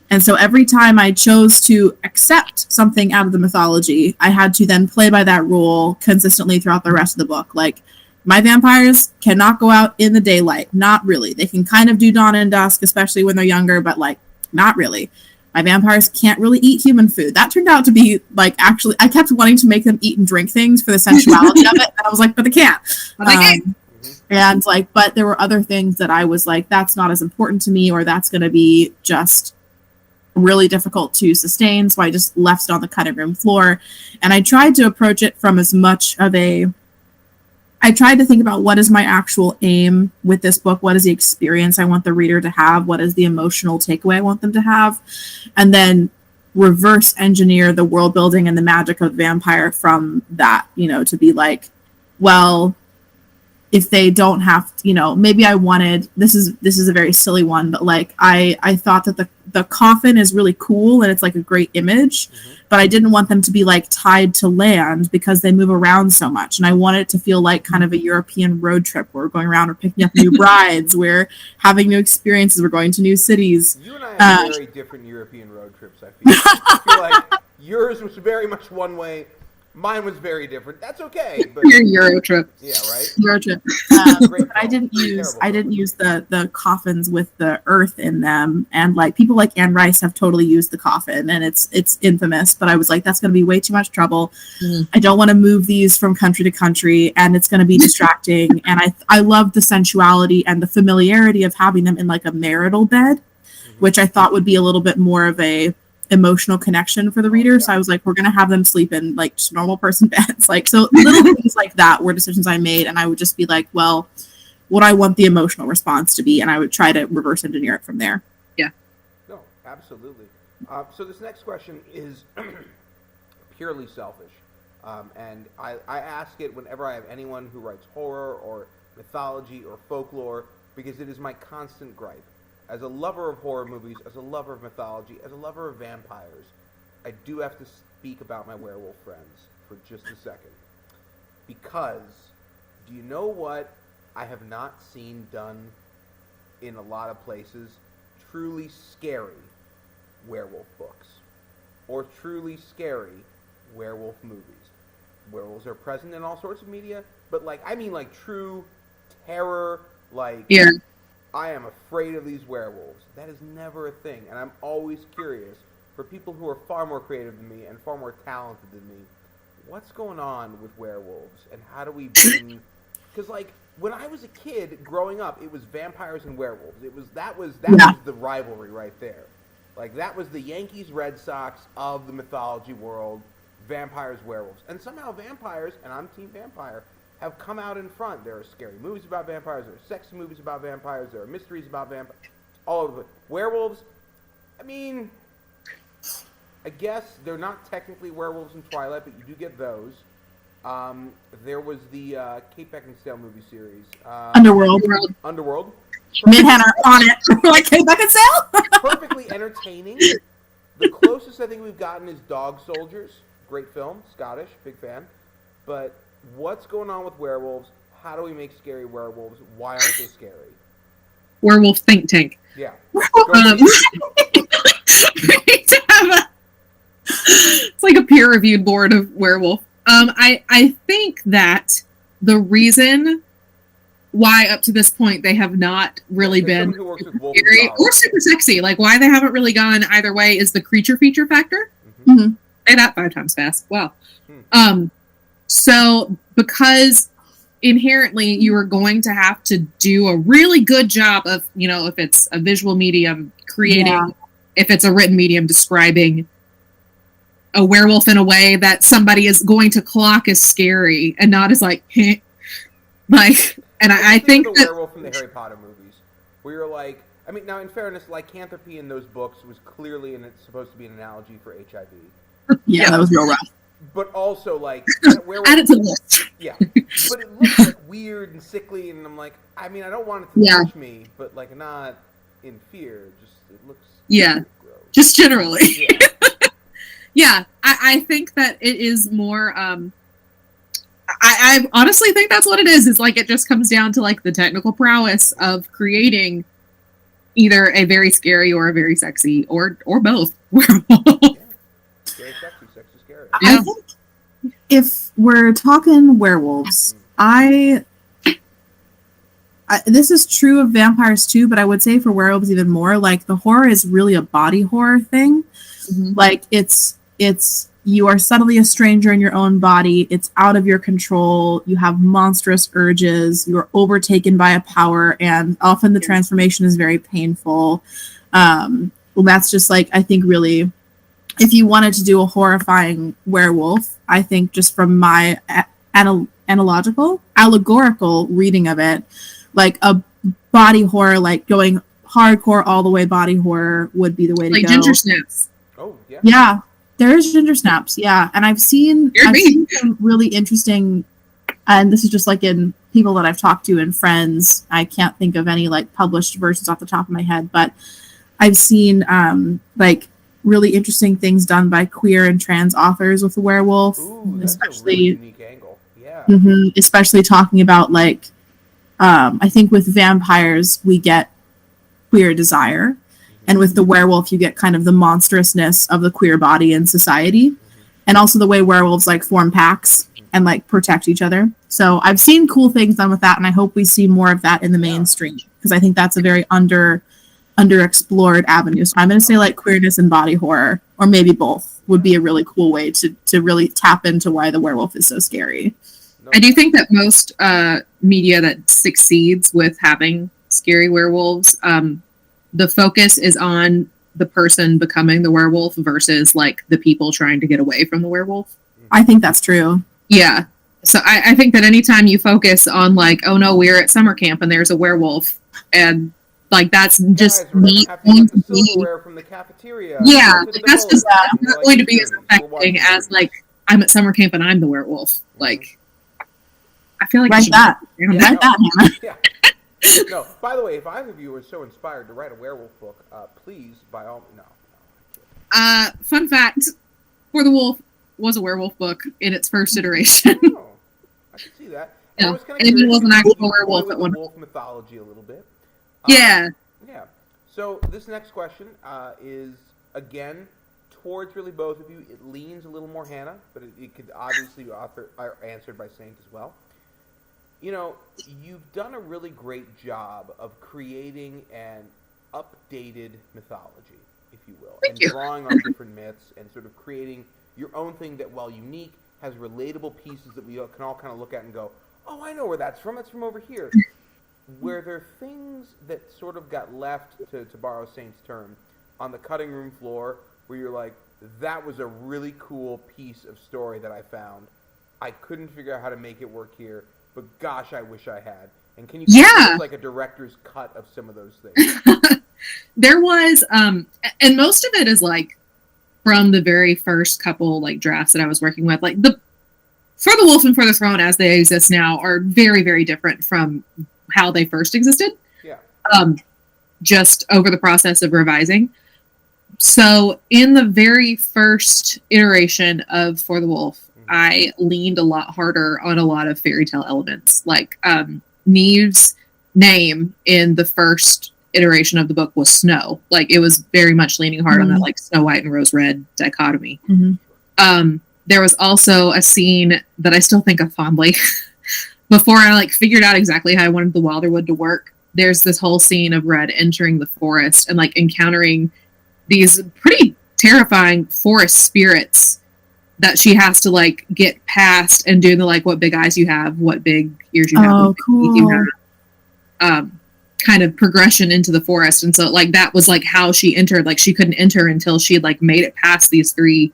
And so every time I chose to accept something out of the mythology, I had to then play by that rule consistently throughout the rest of the book. Like, my vampires cannot go out in the daylight. Not really. They can kind of do dawn and dusk, especially when they're younger, but, like, not really. My vampires can't really eat human food. That turned out to be, like, actually, I kept wanting to make them eat and drink things for the sensuality of it. And I was like, but they can't. And, like, but there were other things that I was like, that's not as important to me, or that's going to be just really difficult to sustain. So I just left it on the cutting room floor. And I tried to approach it from as much of I tried to think about what is my actual aim with this book? What is the experience I want the reader to have? What is the emotional takeaway I want them to have? And then reverse engineer the world building and the magic of the vampire from that, to be like, well, if they don't have, maybe I wanted, this is a very silly one, but like, I thought that the coffin is really cool and it's like a great image, but I didn't want them to be like tied to land because they move around so much. And I wanted it to feel like kind of a European road trip where we're going around, we're picking up new brides, we're having new experiences, we're going to new cities. You and I have very different European road trips, I feel. I feel like yours was very much one way, mine was very different. That's okay. But your Euro trip. Yeah, right? road trip. Great But I film. didn't use Terrible the coffins with the earth in them, and like people like Anne Rice have totally used the coffin, and it's infamous. But I was like, that's going to be way too much trouble. I don't want to move these from country to country, and it's going to be distracting. And I love the sensuality and the familiarity of having them in like a marital bed, which I thought would be a little bit more of a emotional connection for the reader. So I was like, we're gonna have them sleep in like just normal person beds. Like, so little things like that were decisions I made, and I would just be like, well, what I want the emotional response to be, and I would try to reverse engineer it from there. Yeah. No, absolutely. So this next question is purely selfish, and I ask it whenever I have anyone who writes horror or mythology or folklore, because it is my constant gripe. As a lover of horror movies, as a lover of mythology, as a lover of vampires, I do have to speak about my werewolf friends for just a second. Because, do you know what I have not seen done in a lot of places? Truly scary werewolf books. Or truly scary werewolf movies. Werewolves are present in all sorts of media, but like, I mean like true terror, like... Yeah. I am afraid of these werewolves. That is never a thing. And I'm always curious, for people who are far more creative than me and far more talented than me, what's going on with werewolves? And how do we bring... Because, like, when I was a kid growing up, it was vampires and werewolves. That was the rivalry right there. Like, that was the Yankees Red Sox of the mythology world, vampires, werewolves. And somehow vampires, and I'm Team Vampire, have come out in front. There are scary movies about vampires. There are sexy movies about vampires. There are mysteries about vampires. All over the place. Werewolves, I mean, I guess they're not technically werewolves in Twilight, but you do get those. There was the Kate Beckinsale movie series. Underworld. Midhunter on it. Like Kate Beckinsale? Perfectly entertaining. The closest I think we've gotten is Dog Soldiers. Great film. Scottish. Big fan. But... what's going on with werewolves? How do we make scary werewolves? Why aren't they scary? Werewolf think tank. Yeah. It's like a peer-reviewed board of werewolf. I think that the reason why up to this point they have not really been scary or super sexy, like why they haven't really gone either way, is the creature feature factor. Mm-hmm. Say that 5 times fast. Wow. So, because inherently you are going to have to do a really good job of, you know, if it's a visual medium, creating, if it's a written medium, describing a werewolf in a way that somebody is going to clock as scary and not as like, like, and I think the werewolf from the Harry Potter movies, where you're like, I mean, now in fairness, lycanthropy in those books was clearly, and it's supposed to be an analogy for HIV. Yeah, that was real rough. But also, like, add it to the list. Yeah, but it looks like weird and sickly, and I'm like, I mean, I don't want it to touch me, but like not in fear. Just it looks gross. Just generally. Yeah, I think that it is more. I honestly think that's what it is. Is like it just comes down to like the technical prowess of creating either a very scary or a very sexy or both werewolf. Scary, sexy, scary. I think if we're talking werewolves, this is true of vampires too, but I would say for werewolves even more. Like the horror is really a body horror thing. Mm-hmm. Like it's you are suddenly a stranger in your own body. It's out of your control. You have monstrous urges. You are overtaken by a power, and often the transformation is very painful. Well, that's just like, I think really, if you wanted to do a horrifying werewolf, I think just from my allegorical reading of it, like a body horror, like going hardcore all the way body horror would be the way to go. Like Ginger Snaps. Oh, yeah. Yeah. There is Ginger Snaps, yeah. And I've seen some really interesting, and this is just like in people that I've talked to and friends. I can't think of any like published versions off the top of my head, but I've seen like really interesting things done by queer and trans authors with the werewolf. Ooh, that's especially a really unique angle. Yeah. Mm-hmm, especially talking about like, I think with vampires we get queer desire. And with the werewolf, you get kind of the monstrousness of the queer body in society. And also the way werewolves like form packs and like protect each other. So I've seen cool things done with that, and I hope we see more of that in the mainstream, because I think that's a very underexplored avenue. So I'm going to say like queerness and body horror, or maybe both, would be a really cool way to really tap into why the werewolf is so scary. I do think that most media that succeeds with having scary werewolves, the focus is on the person becoming the werewolf versus like the people trying to get away from the werewolf. I think that's true. Yeah. So I think that anytime you focus on like, oh no, we're at summer camp and there's a werewolf, and like that's just neat. Silverware from the cafeteria. Yeah, like, that's just not going to be as affecting as like I'm at summer camp and I'm the werewolf. Like, I feel like write that. Write that, Hannah. Yeah. No. By the way, if either of you are so inspired to write a werewolf book, please, by all no. Fun fact: For the Wolf was a werewolf book in its first iteration. Oh, I can see that. Yeah, and it was an actual werewolf at one. Wolf mythology a little bit. Yeah. Yeah. So this next question is again towards really both of you. It leans a little more Hannah, but it could obviously be answered by Saint as well. You know, you've done a really great job of creating an updated mythology, if you will, Thank you. Drawing on different myths and sort of creating your own thing that, while unique, has relatable pieces that we can all kind of look at and go, oh, I know where that's from. That's from over here. Were there things that sort of got left, to borrow Saint's term, on the cutting room floor where you're like, that was a really cool piece of story that I found. I couldn't figure out how to make it work here, but gosh, I wish I had. And can you give us like a director's cut of some of those things? There was, and most of it is like from the very first couple like drafts that I was working with. Like the For the Wolf and For the Throne as they exist now are very, very different from how they first existed. Yeah. Just over the process of revising. So in the very first iteration of For the Wolf, I leaned a lot harder on a lot of fairy tale elements. Like Neve's name in the first iteration of the book was Snow. Like it was very much leaning hard on that like Snow White and Rose Red dichotomy. There was also a scene that I still think of fondly. Before I like figured out exactly how I wanted the Wilderwood to work, there's this whole scene of Red entering the forest and like encountering these pretty terrifying forest spirits that she has to like get past and do the like, what big eyes you have, what big ears you have, what big teeth you have, kind of progression into the forest. And so like that was like how she entered. Like she couldn't enter until she had like made it past these 3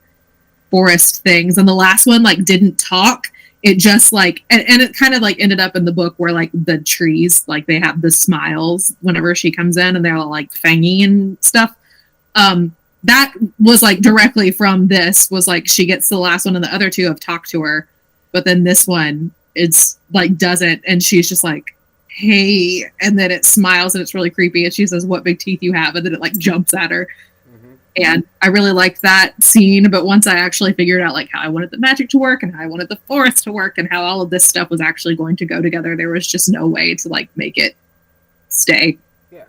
forest things, and the last one like didn't talk. It just like and it kind of like ended up in the book where like the trees like they have the smiles whenever she comes in and they're all like fangy and stuff. That was like directly from this, was like she gets to the last one and the other 2 have talked to her, but then this one it's like doesn't, and she's just like, hey, and then it smiles and it's really creepy and she says, what big teeth you have, and then it like jumps at her. And I really liked that scene, but once I actually figured out like how I wanted the magic to work and how I wanted the forest to work and how all of this stuff was actually going to go together, there was just no way to like make it stay. Yeah.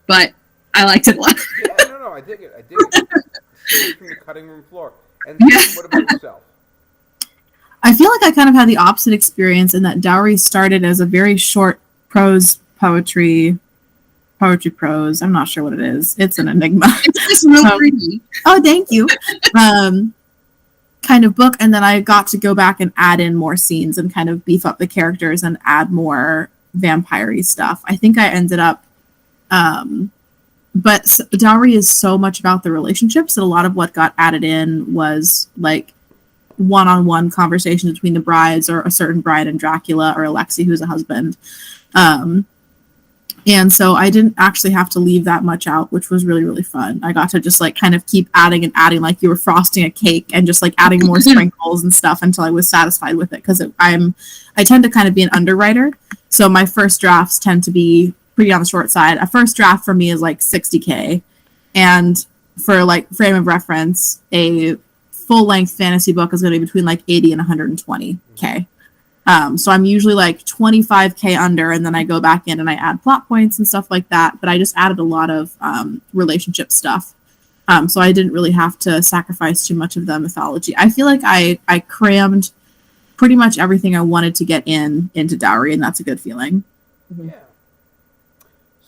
But I liked it a lot. Yeah, no, I dig it. I dig it. Straight from the cutting room floor. And what about yourself? I feel like I kind of had the opposite experience in that Dowry started as a very short poetry prose. I'm not sure what it is. It's an enigma. It's just real pretty. Oh, thank you. Kind of book, and then I got to go back and add in more scenes and kind of beef up the characters and add more vampire-y stuff. I think I ended up but Dowry is so much about the relationships that a lot of what got added in was like one-on-one conversations between the brides, or a certain bride and Dracula, or Alexei, who's a husband. And so I didn't actually have to leave that much out, which was really, really fun. I got to just like kind of keep adding and adding, like you were frosting a cake, and just like adding more sprinkles and stuff until I was satisfied with it. Because I tend to kind of be an underwriter. So my first drafts tend to be pretty on the short side. A first draft for me is like 60K. And for like frame of reference, a full-length fantasy book is going to be between like 80 and 120K. So I'm usually like 25K under, and then I go back in and I add plot points and stuff like that. But I just added a lot of relationship stuff. So I didn't really have to sacrifice too much of the mythology. I feel like I crammed pretty much everything I wanted to get into dowry, and that's a good feeling. Mm-hmm. Yeah.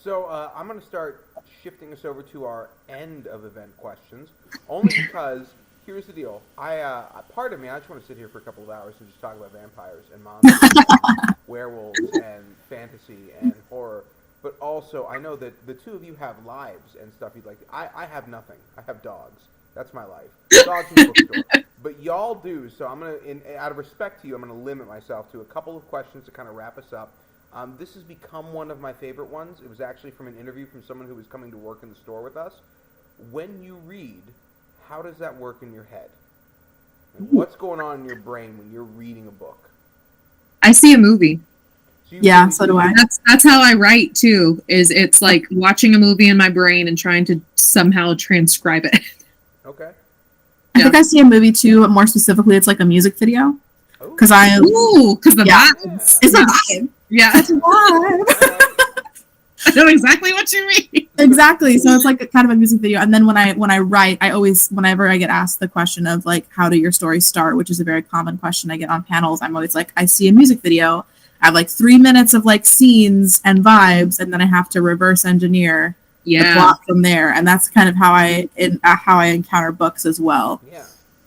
So I'm going to start shifting us over to our end of event questions, only because here's the deal. Part of me, I just want to sit here for a couple of hours and just talk about vampires and monsters, and werewolves and fantasy and horror. But also, I know that the two of you have lives and stuff you'd like. I have nothing. I have dogs. That's my life. Dogs in the bookstore. But y'all do. So I'm gonna, out of respect to you, I'm gonna limit myself to a couple of questions to kind of wrap us up. This has become one of my favorite ones. It was actually from an interview from someone who was coming to work in the store with us. When you read, how does that work in your head? Like, what's going on in your brain when you're reading a book? I see a movie. Yeah, so do I. That's how I write too. It's like watching a movie in my brain and trying to somehow transcribe it. Okay. I think I see a movie too, but more specifically, it's like a music video. Because the vibes. It's a vibe. Yeah, it's a vibe. I know exactly what you mean. Exactly. So it's like a kind of a music video. And then when I write, I always, whenever I get asked the question of like, how do your stories start, which is a very common question I get on panels, I'm always like, I see a music video. I have like 3 minutes of like scenes and vibes, and then I have to reverse engineer the plot from there. And that's kind of how I encounter books as well. Yeah.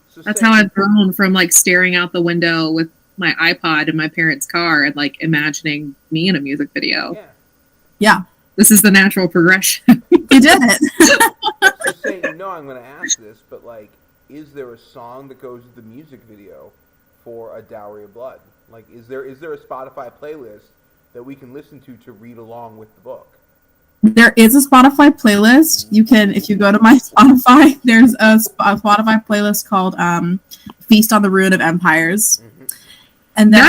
So that's how I've grown from like staring out the window with my iPod in my parents' car and like imagining me in a music video. Yeah. This is the natural progression. You did it. So say, I'm going to ask this, but like, is there a song that goes with the music video for A Dowry of Blood? Like, is there a Spotify playlist that we can listen to read along with the book? There is a Spotify playlist. You can, if you go to my Spotify, there's a Spotify playlist called Feast on the Ruin of Empires. Mm-hmm. And then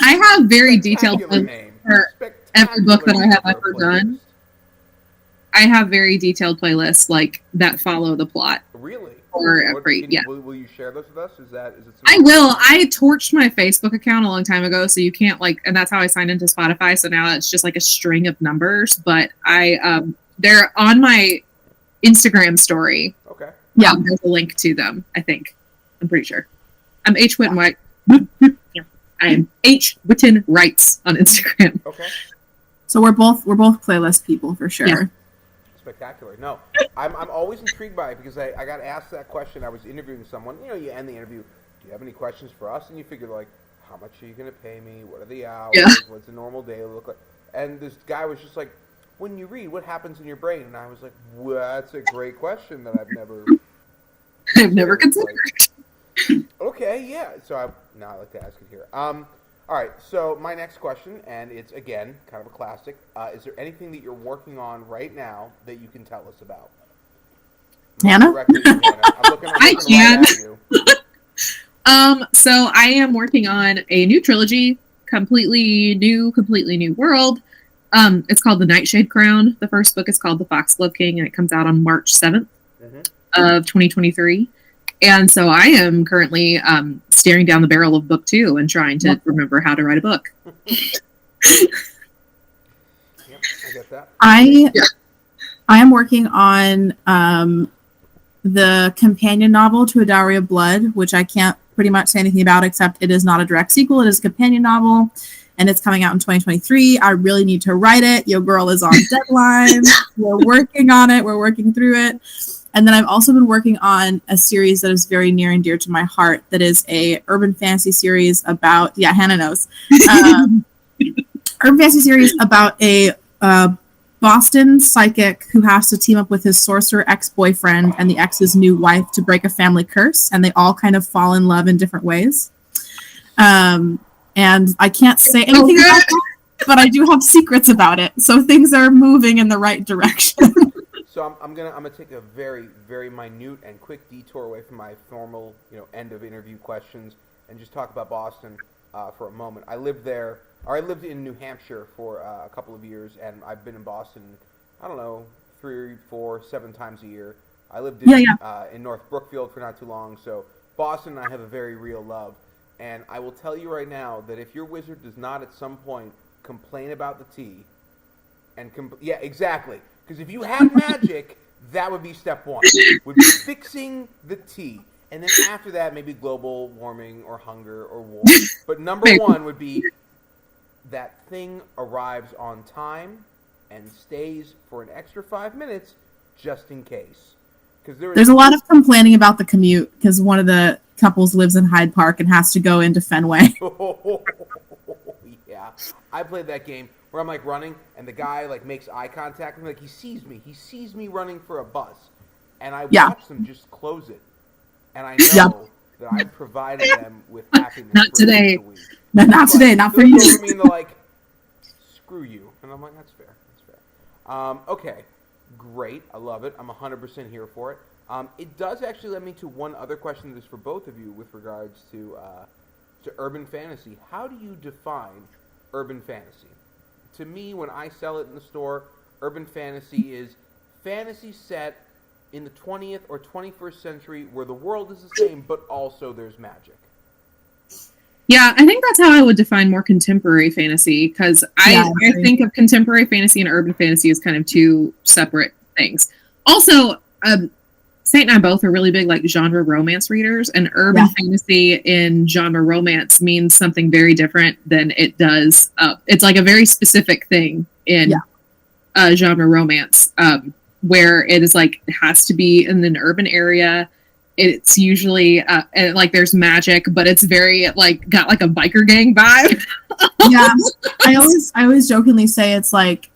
I have very detailed playlists for every book that I have ever done. I have very detailed playlists like that follow the plot. Really? Will you share those with us? Is it? I will. I torched my Facebook account a long time ago, so you can't and that's how I signed into Spotify. So now it's just like a string of numbers. But they're on my Instagram story. Okay. Yeah, there's a link to them. I think. I'm pretty sure. I'm H Whitten White. I am H Whitten Writes on Instagram. Okay. So we're both playlist people for sure. Yeah. Spectacular. No, I'm always intrigued by it because I got asked that question. I was interviewing someone. You know, you end the interview. Do you have any questions for us? And you figure like, how much are you going to pay me? What are the hours? Yeah. What's a normal day look like? And this guy was just like, when you read, what happens in your brain? And I was like, well, that's a great question that I've never considered. Like, okay, yeah. So I'd like to ask it here. All right, so my next question, and it's, again, kind of a classic. Is there anything that you're working on right now that you can tell us about? Hannah? I can. So I am working on a new trilogy, completely new world. It's called The Nightshade Crown. The first book is called The Foxglove King, and it comes out on March 7th of 2023. And so I am currently staring down the barrel of book 2 and trying to remember how to write a book. Yep, I get that. I am working on the companion novel to A Dowry of Blood, which I can't pretty much say anything about except it is not a direct sequel. It is a companion novel, and it's coming out in 2023. I really need to write it. Your girl is on deadline. We're working on it. We're working through it. And then I've also been working on a series that is very near and dear to my heart. That is a urban fantasy series about, Hannah knows. Urban fantasy series about a Boston psychic who has to team up with his sorcerer ex-boyfriend and the ex's new wife to break a family curse. And they all kind of fall in love in different ways. And I can't say anything about that, but I do have secrets about it. So things are moving in the right direction. So I'm gonna take a very, very minute and quick detour away from my formal, end of interview questions and just talk about Boston for a moment. I lived in New Hampshire for a couple of years, and I've been in Boston, I don't know, 3, 4, 7 times a year. I lived in North Brookfield for not too long, so Boston and I have a very real love. And I will tell you right now that if your wizard does not at some point complain about the tea, and exactly. Because if you had magic, That would be step one. Would be fixing the tea. And then after that, maybe global warming or hunger or war. But number one would be that thing arrives on time and stays for an extra 5 minutes just in case. There's a lot of complaining about the commute because one of the couples lives in Hyde Park and has to go into Fenway. Yeah. I played that game where I'm like running and the guy like makes eye contact with me, like he sees me. He sees me running for a bus. And I watch them just close it. And I know that I've provided them with happiness. Not today. Not today. Not for you. They'll me and they're like, screw you. And I'm like, that's fair. Okay. Great. I love it. I'm 100% here for it. It does actually lead me to one other question that is for both of you with regards to urban fantasy. How do you define urban fantasy? To me, when I sell it in the store, urban fantasy is fantasy set in the 20th or 21st century where the world is the same, but also there's magic. Yeah, I think that's how I would define more contemporary fantasy, because I think of contemporary fantasy and urban fantasy as kind of two separate things. Also, Saint and I both are really big like genre romance readers, and urban fantasy in genre romance means something very different than it does. It's like a very specific thing in genre romance. Where it is like it has to be in an urban area. It's usually and, like there's magic, but it's very like got like a biker gang vibe. Yeah, I always jokingly say it's like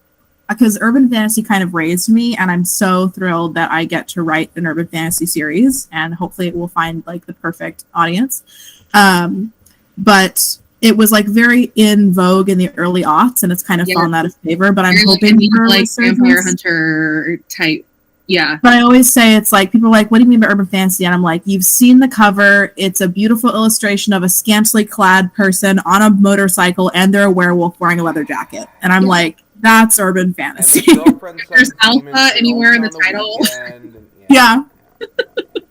because urban fantasy kind of raised me, and I'm so thrilled that I get to write an urban fantasy series, and hopefully it will find like the perfect audience. But it was like very in vogue in the early aughts, and it's kind of fallen out of favor. But I'm hoping for like vampire hunter type. Yeah. But I always say it's like people are like, "What do you mean by urban fantasy?" And I'm like, "You've seen the cover. It's a beautiful illustration of a scantily clad person on a motorcycle, and they're a werewolf wearing a leather jacket." And I'm like, "That's urban fantasy." There's alpha anywhere in the title. Yeah.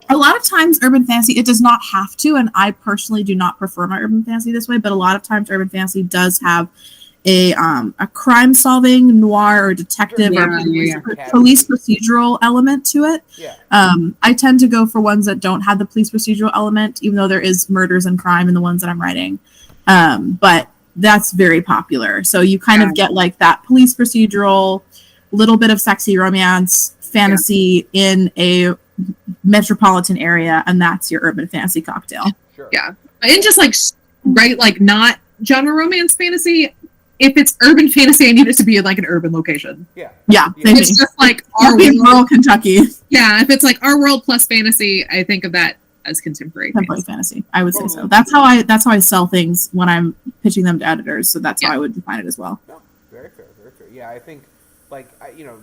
A lot of times urban fantasy, it does not have to, and I personally do not prefer my urban fantasy this way, but a lot of times urban fantasy does have a crime solving noir or detective or police procedural element to it. I tend to go for ones that don't have the police procedural element, even though there is murders and crime in the ones that I'm writing. But that's very popular. So you kind of get like that police procedural, little bit of sexy romance, fantasy in a metropolitan area, and that's your urban fantasy cocktail. Yeah. And just like like not genre romance fantasy. If it's urban fantasy, I need it to be in like an urban location. Yeah. It's just like our world, rural Kentucky. Yeah, if it's like our world plus fantasy, I think of that as contemporary fantasy. I would say so. That's how I sell things when I'm pitching them to editors. So that's how I would define it as well. No, very fair. Yeah, I think like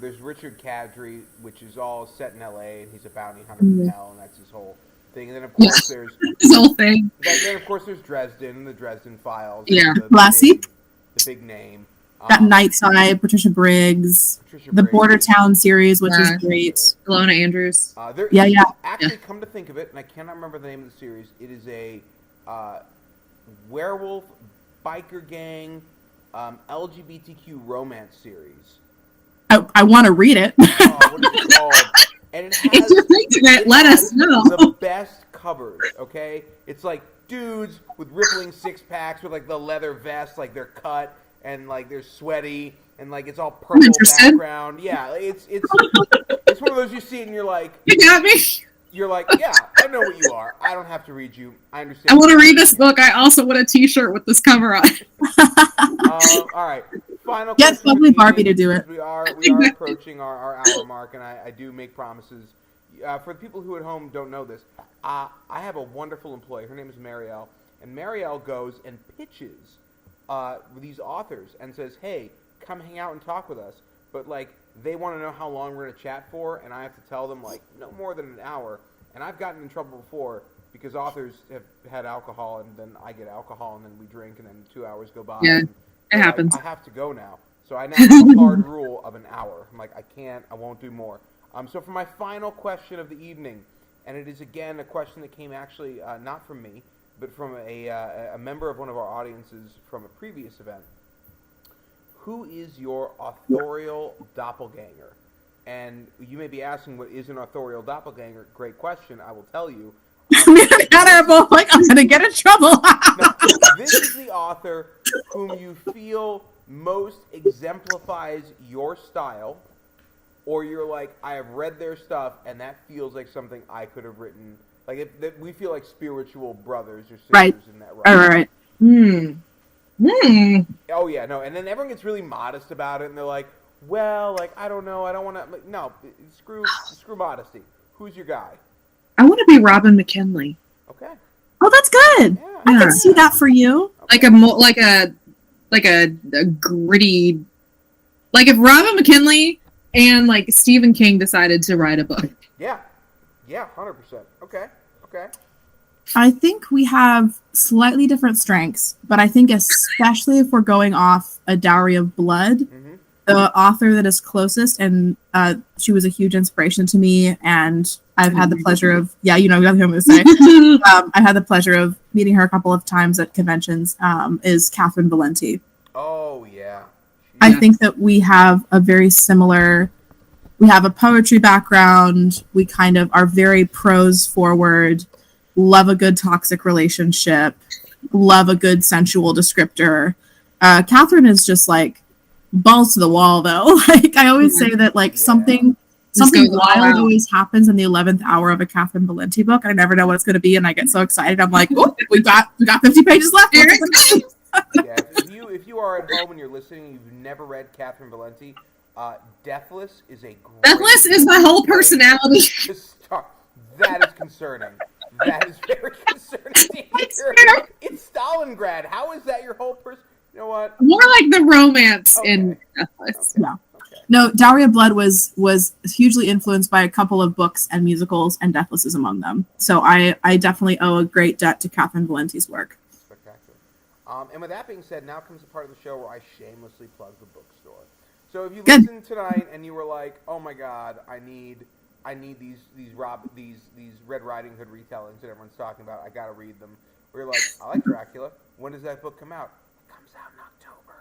there's Richard Kadri, which is all set in L.A. and he's a bounty hunter from hell, and that's his whole thing. And then of course there's his whole thing. Then of course there's Dresden and the Dresden Files. Yeah, the big name. Got Nightside, Patricia Briggs, the Border Town series, which is great. Ilona Andrews. Actually, come to think of it, and I cannot remember the name of the series. It is a werewolf biker gang LGBTQ romance series. I want to read it. What is it called? And it has, if you're thinking it, let us know. The best covers, okay? It's like dudes with rippling six packs with like the leather vests, like they're cut and like they're sweaty and like it's all purple background. Yeah, it's one of those you see it and you're like, you got me. You're like, yeah, I know what you are. I don't have to read you. I understand. I want to read this book. I also want a T-shirt with this cover on. All right. Final yes, lovely Barbie to do it. We are approaching our hour mark, and I do make promises. For the people who at home don't know this, I have a wonderful employee. Her name is Marielle, and Marielle goes and pitches these authors and says, "Hey, come hang out and talk with us." But like they want to know how long we're going to chat for, and I have to tell them like no more than an hour. And I've gotten in trouble before because authors have had alcohol, and then I get alcohol, and then we drink, and then 2 hours go by. Yeah. It happens. I have to go now. So I now have a hard rule of an hour. I'm like, I won't do more. So for my final question of the evening, and it is again a question that came actually not from me, but from a member of one of our audiences from a previous event. Who is your authorial doppelganger? And you may be asking, what is an authorial doppelganger? Great question. I will tell you. Me and Hannah are both like, I'm gonna get in trouble. Now, this is the author whom you feel most exemplifies your style, or you're like, I have read their stuff, and that feels like something I could have written. Like, we feel like spiritual brothers or sisters Right. in that Right. Oh, yeah, no. And then everyone gets really modest about it, and they're like, well, like, I don't know, I don't want to. Like, no, screw modesty. Who's your guy? I want to be Robin McKinley. Okay. Oh, that's good. Yeah. I can see that for you. Okay. Like a gritty, like if Robin McKinley and like Stephen King decided to write a book. Yeah, 100%. Okay. I think we have slightly different strengths, but I think especially if we're going off A Dowry of Blood, the author that is closest, and she was a huge inspiration to me, and I've had the pleasure of, you know what I'm going to say. I've had the pleasure of meeting her a couple of times at conventions, is Catherine Valenti. Oh, yeah. I think that we have a very similar, we have a poetry background, we kind of are very prose forward, love a good toxic relationship, love a good sensual descriptor. Catherine is just like balls to the wall, though. Like I always say that, like something wild always happens in the 11th hour of a Catherine Valenti book. I never know what it's going to be, and I get so excited. I'm like, oh, we got 50 pages left. Yeah, if you are at home and you're listening, and you've never read Catherine Valenti, Deathless is a great. Deathless is my whole personality. That is concerning. That is very concerning. It's Stalingrad. How is that your whole person? You know what? More like the romance in Deathless. Okay. Yeah. Okay. No, Dowry of Blood was hugely influenced by a couple of books and musicals, and Deathless is among them. So I definitely owe a great debt to Catherine Valenti's work. Spectacular. And with that being said, now comes the part of the show where I shamelessly plug the bookstore. So if you listened tonight and you were like, "Oh my God, I need these Red Riding Hood retellings that everyone's talking about. I gotta read them." Or you're like, "I like Dracula. When does that book come out?" It comes out in October.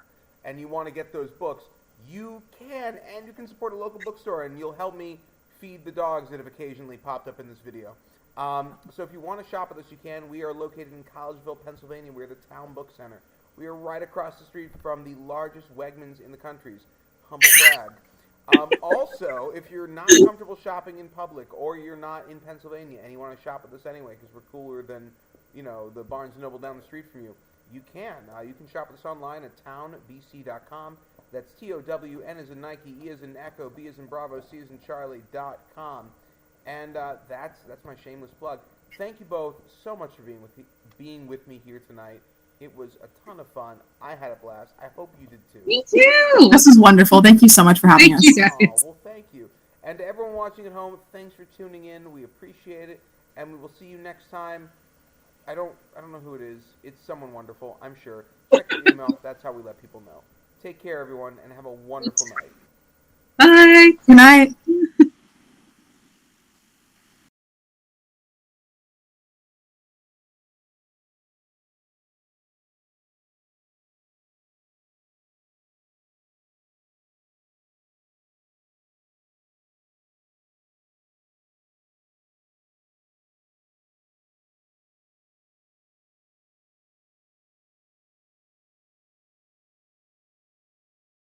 And you want to get those books, you can, and you can support a local bookstore, and you'll help me feed the dogs that have occasionally popped up in this video. So if you want to shop with us, you can. We are located in Collegeville, Pennsylvania. We're the Town Book Center. We are right across the street from the largest Wegmans in the country. Humble brag. Also, if you're not comfortable shopping in public, or you're not in Pennsylvania and you want to shop with us anyway because we're cooler than, the Barnes & Noble down the street from you, you can. You can shop with us online at townbc.com. That's TOWN as in Nike, E as in Echo, B as in Bravo, C as in Charlie.com. And that's my shameless plug. Thank you both so much for being with me here tonight. It was a ton of fun. I had a blast. I hope you did too. Me too. This is wonderful. Thank you so much for having us. Thank you, guys. Well, thank you. And to everyone watching at home, thanks for tuning in. We appreciate it. And we will see you next time. I don't know who it is. It's someone wonderful, I'm sure. Check your email. That's how we let people know. Take care, everyone, and have a wonderful night. Bye. Good night.